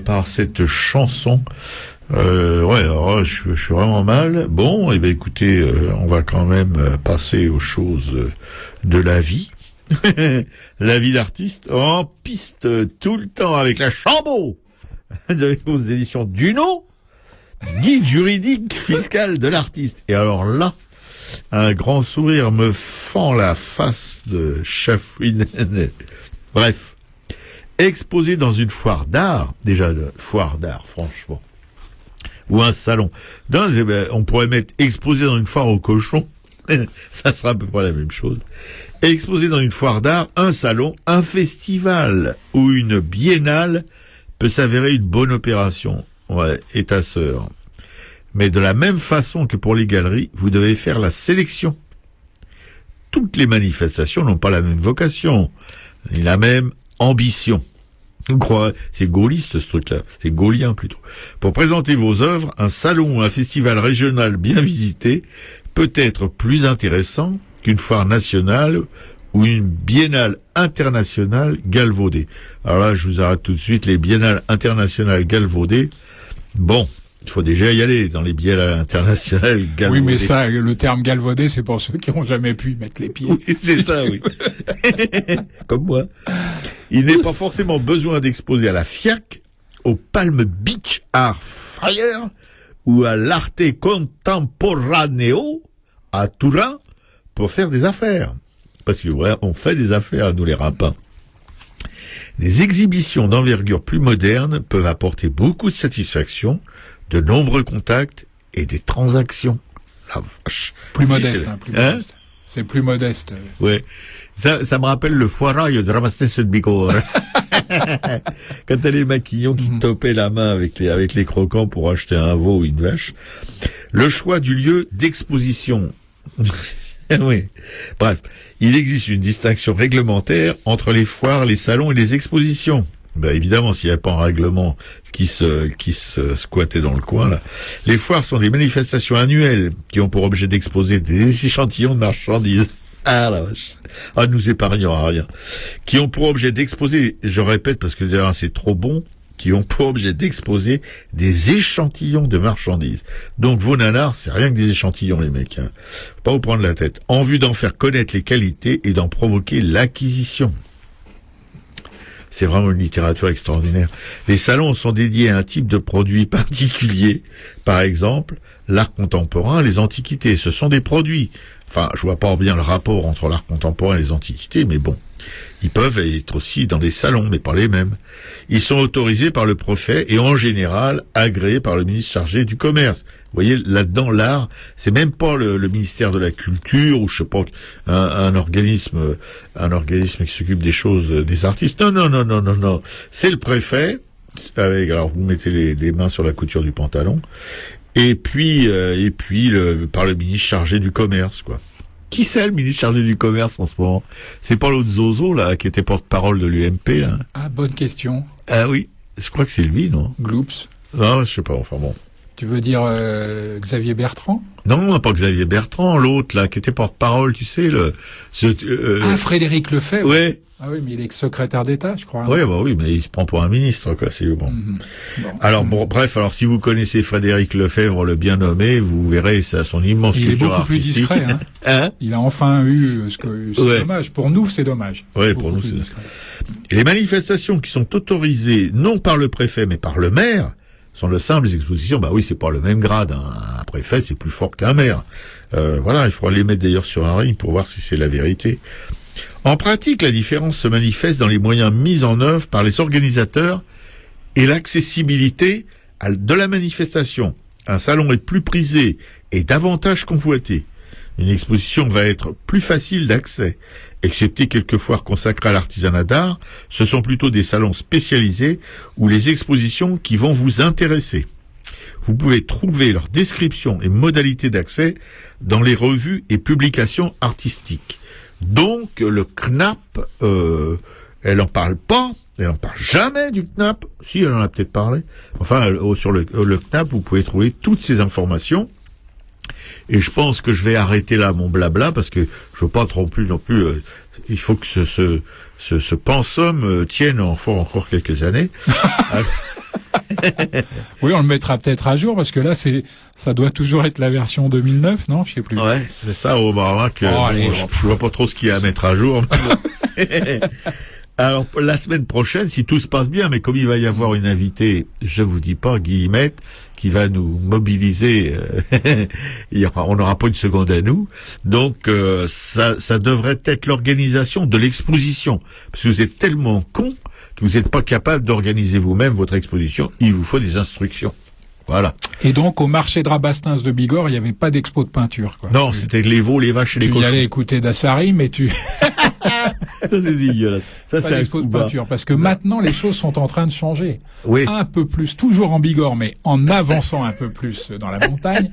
par cette chanson. Alors, je suis vraiment mal. Bon, écoutez, on va quand même passer aux choses de la vie. La vie d'artiste en piste tout le temps avec la Chambaud aux éditions Duno, guide juridique fiscal de l'artiste. Et alors là, un grand sourire me fend la face de Chafouine. Bref, exposé dans une foire d'art, déjà foire d'art, franchement, ou un salon. On pourrait mettre exposé dans une foire aux cochons, ça sera à peu près la même chose. Exposé dans une foire d'art, un salon, un festival ou une biennale peut s'avérer une bonne opération. Ouais, et ta sœur. Mais de la même façon que pour les galeries, vous devez faire la sélection. Toutes les manifestations n'ont pas la même vocation, ni la même ambition. Vous croyez, c'est gaulliste ce truc-là, c'est gaullien plutôt. Pour présenter vos œuvres, un salon ou un festival régional bien visité peut être plus intéressant qu'une foire nationale ou une biennale internationale galvaudée. Alors là, je vous arrête tout de suite, les biennales internationales galvaudées, bon, il faut déjà y aller dans les biennales internationales galvaudées. Oui, mais ça, le terme galvaudé, c'est pour ceux qui n'ont jamais pu y mettre les pieds. Oui, c'est ça, oui. Comme moi. Il n'est pas forcément besoin d'exposer à la FIAC, au Palm Beach Art Fire ou à l'Arte Contemporaneo à Turin pour faire des affaires. Parce que ouais, on fait des affaires, nous les rapins. Des exhibitions d'envergure plus modernes peuvent apporter beaucoup de satisfaction, de nombreux contacts et des transactions. La vache. Plus modeste, plus modeste. C'est plus modeste. Ouais. Ça me rappelle le foirail de Ramastes de Bicor. Quand t'as les maquillons qui topaient la main avec les croquants pour acheter un veau ou une vache. Le choix du lieu d'exposition. Oui. Bref, il existe une distinction réglementaire entre les foires, les salons et les expositions. Ben évidemment, s'il n'y a pas un règlement qui se squattait dans le coin là. Les foires sont des manifestations annuelles qui ont pour objet d'exposer des échantillons de marchandises. Ah la vache. Ah, nous épargnons à rien. Qui ont pour objet d'exposer, je répète parce que d'ailleurs c'est trop bon, qui ont pour objet d'exposer des échantillons de marchandises. Donc vos nanars, c'est rien que des échantillons les mecs. Hein. Faut pas vous prendre la tête. En vue d'en faire connaître les qualités et d'en provoquer l'acquisition. C'est vraiment une littérature extraordinaire. Les salons sont dédiés à un type de produit particulier. Par exemple, l'art contemporain, les antiquités. Ce sont des produits. Enfin, je vois pas bien le rapport entre l'art contemporain et les antiquités, mais bon. Ils peuvent être aussi dans des salons, mais pas les mêmes. Ils sont autorisés par le préfet et en général agréés par le ministre chargé du commerce. Vous voyez, là-dedans, l'art, c'est même pas le ministère de la Culture ou je sais pas, un organisme qui s'occupe des choses des artistes. Non. C'est le préfet. Alors vous mettez les mains sur la couture du pantalon. Et puis par le ministre chargé du commerce, quoi. Qui c'est le ministre chargé du commerce en ce moment? C'est pas l'autre Zozo, là, qui était porte-parole de l'UMP, là? Ah, bonne question. Ah oui, je crois que c'est lui, non? Gloops. Non, je sais pas, enfin bon. Tu veux dire Xavier Bertrand? Non, pas Xavier Bertrand, l'autre, là, qui était porte-parole, tu sais, Frédéric Lefebvre. Ouais. Ah oui, mais il est secrétaire d'État, je crois. Ouais, bah oui, mais il se prend pour un ministre, quoi, c'est bon. Bon. Alors, bref, si vous connaissez Frédéric Lefebvre, le bien nommé, vous verrez, ça, son immense culture artistique. Il est beaucoup artistique. plus discret, hein. Il a enfin eu c'est dommage. Pour nous, c'est dommage. Ouais, pour nous, c'est discret. Et les manifestations qui sont autorisées, non par le préfet, mais par le maire, sont de simples expositions. Bah oui, c'est pas le même grade. Un préfet, c'est plus fort qu'un maire. Voilà, il faudra les mettre d'ailleurs sur un ring pour voir si c'est la vérité. En pratique, la différence se manifeste dans les moyens mis en œuvre par les organisateurs et l'accessibilité de la manifestation. Un salon est plus prisé et davantage convoité. Une exposition va être plus facile d'accès. Excepté quelques foires consacrées à l'artisanat d'art, ce sont plutôt des salons spécialisés ou les expositions qui vont vous intéresser. Vous pouvez trouver leurs descriptions et modalités d'accès dans les revues et publications artistiques. Donc, le CNAP, elle en parle pas, elle en parle jamais du CNAP. Si, elle en a peut-être parlé. Enfin, sur le CNAP, vous pouvez trouver toutes ces informations. Et je pense que je vais arrêter là mon blabla parce que je veux pas trop plus non plus. Il faut que ce pensum tienne encore quelques années. Oui, on le mettra peut-être à jour parce que là, ça doit toujours être la version 2009, non? Je sais plus. Ouais, c'est ça au Maroc. Je vois pas trop ce qu'il y a à mettre à jour. Alors, la semaine prochaine, si tout se passe bien, mais comme il va y avoir une invitée, je vous dis pas, Guillemette, qui va nous mobiliser, on n'aura pas une seconde à nous. Donc, ça devrait être l'organisation de l'exposition. Parce que vous êtes tellement cons que vous n'êtes pas capable d'organiser vous-même votre exposition. Il vous faut des instructions. Voilà. Et donc, au marché de Rabastens de Bigorre, il n'y avait pas d'expo de peinture, quoi. Non, c'était les veaux, les vaches et les cochons. Tu y allais écouter Dassari, mais Ça, c'est dégueulasse. Ça, pas c'est d'expo de peinture. Parce que maintenant, les choses sont en train de changer. Oui. Un peu plus, toujours en Bigorre, mais en avançant un peu plus dans la montagne,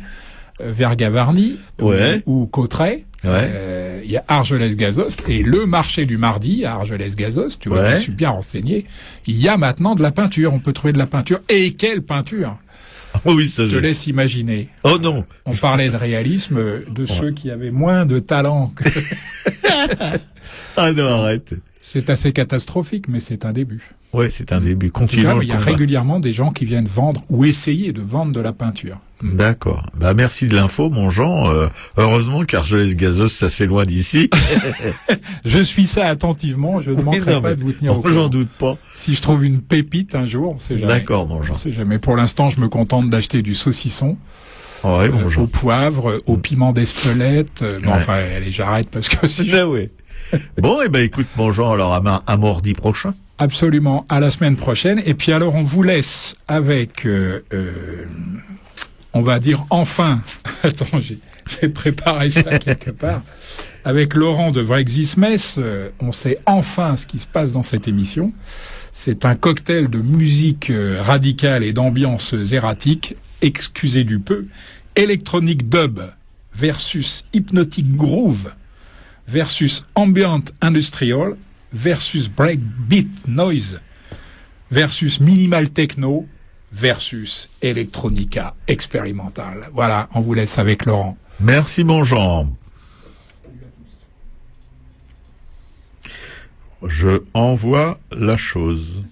vers Gavarnie, ouais. ou Cauterets. Ouais. Il y a Argelès-Gazost et le marché du mardi à Argelès-Gazost, tu vois, ouais. Je suis bien renseigné. Il y a maintenant de la peinture, on peut trouver de la peinture. Et quelle peinture! Oui, ça, je te laisse imaginer. Oh non. On parlait de réalisme, de ceux qui avaient moins de talent que... Ah non, arrête. C'est assez catastrophique, mais c'est un début. Ouais, c'est un début. Continuons. Il y a régulièrement des gens qui viennent vendre ou essayer de vendre de la peinture. D'accord. Bah merci de l'info, mon Jean. Heureusement qu'Argelès-Gazost, ça c'est loin d'ici. Je suis ça attentivement. Je ne manquerai pas de vous tenir au courant. J'en doute pas. Si je trouve une pépite un jour, on sait jamais. D'accord, mon Jean. On sait jamais. Pour l'instant, je me contente d'acheter du saucisson. Ouais, mon Jean. Au poivre, au piment d'Espelette. Bon, enfin, allez, j'arrête parce que si. Ouais. Bon, eh ben, écoute, mon Jean, alors à mardi prochain. Absolument, à la semaine prochaine. Et puis alors, on vous laisse avec, on va dire enfin, attends, j'ai préparé ça quelque part, avec Laurent de Vrexismès, on sait enfin ce qui se passe dans cette émission. C'est un cocktail de musique radicale et d'ambiance erratique, excusez du peu, électronique dub versus hypnotic groove versus ambient industrial versus breakbeat noise versus minimal techno versus electronica expérimentale. Voilà, on vous laisse avec Laurent. Merci, mon Jean. Je envoie la chose.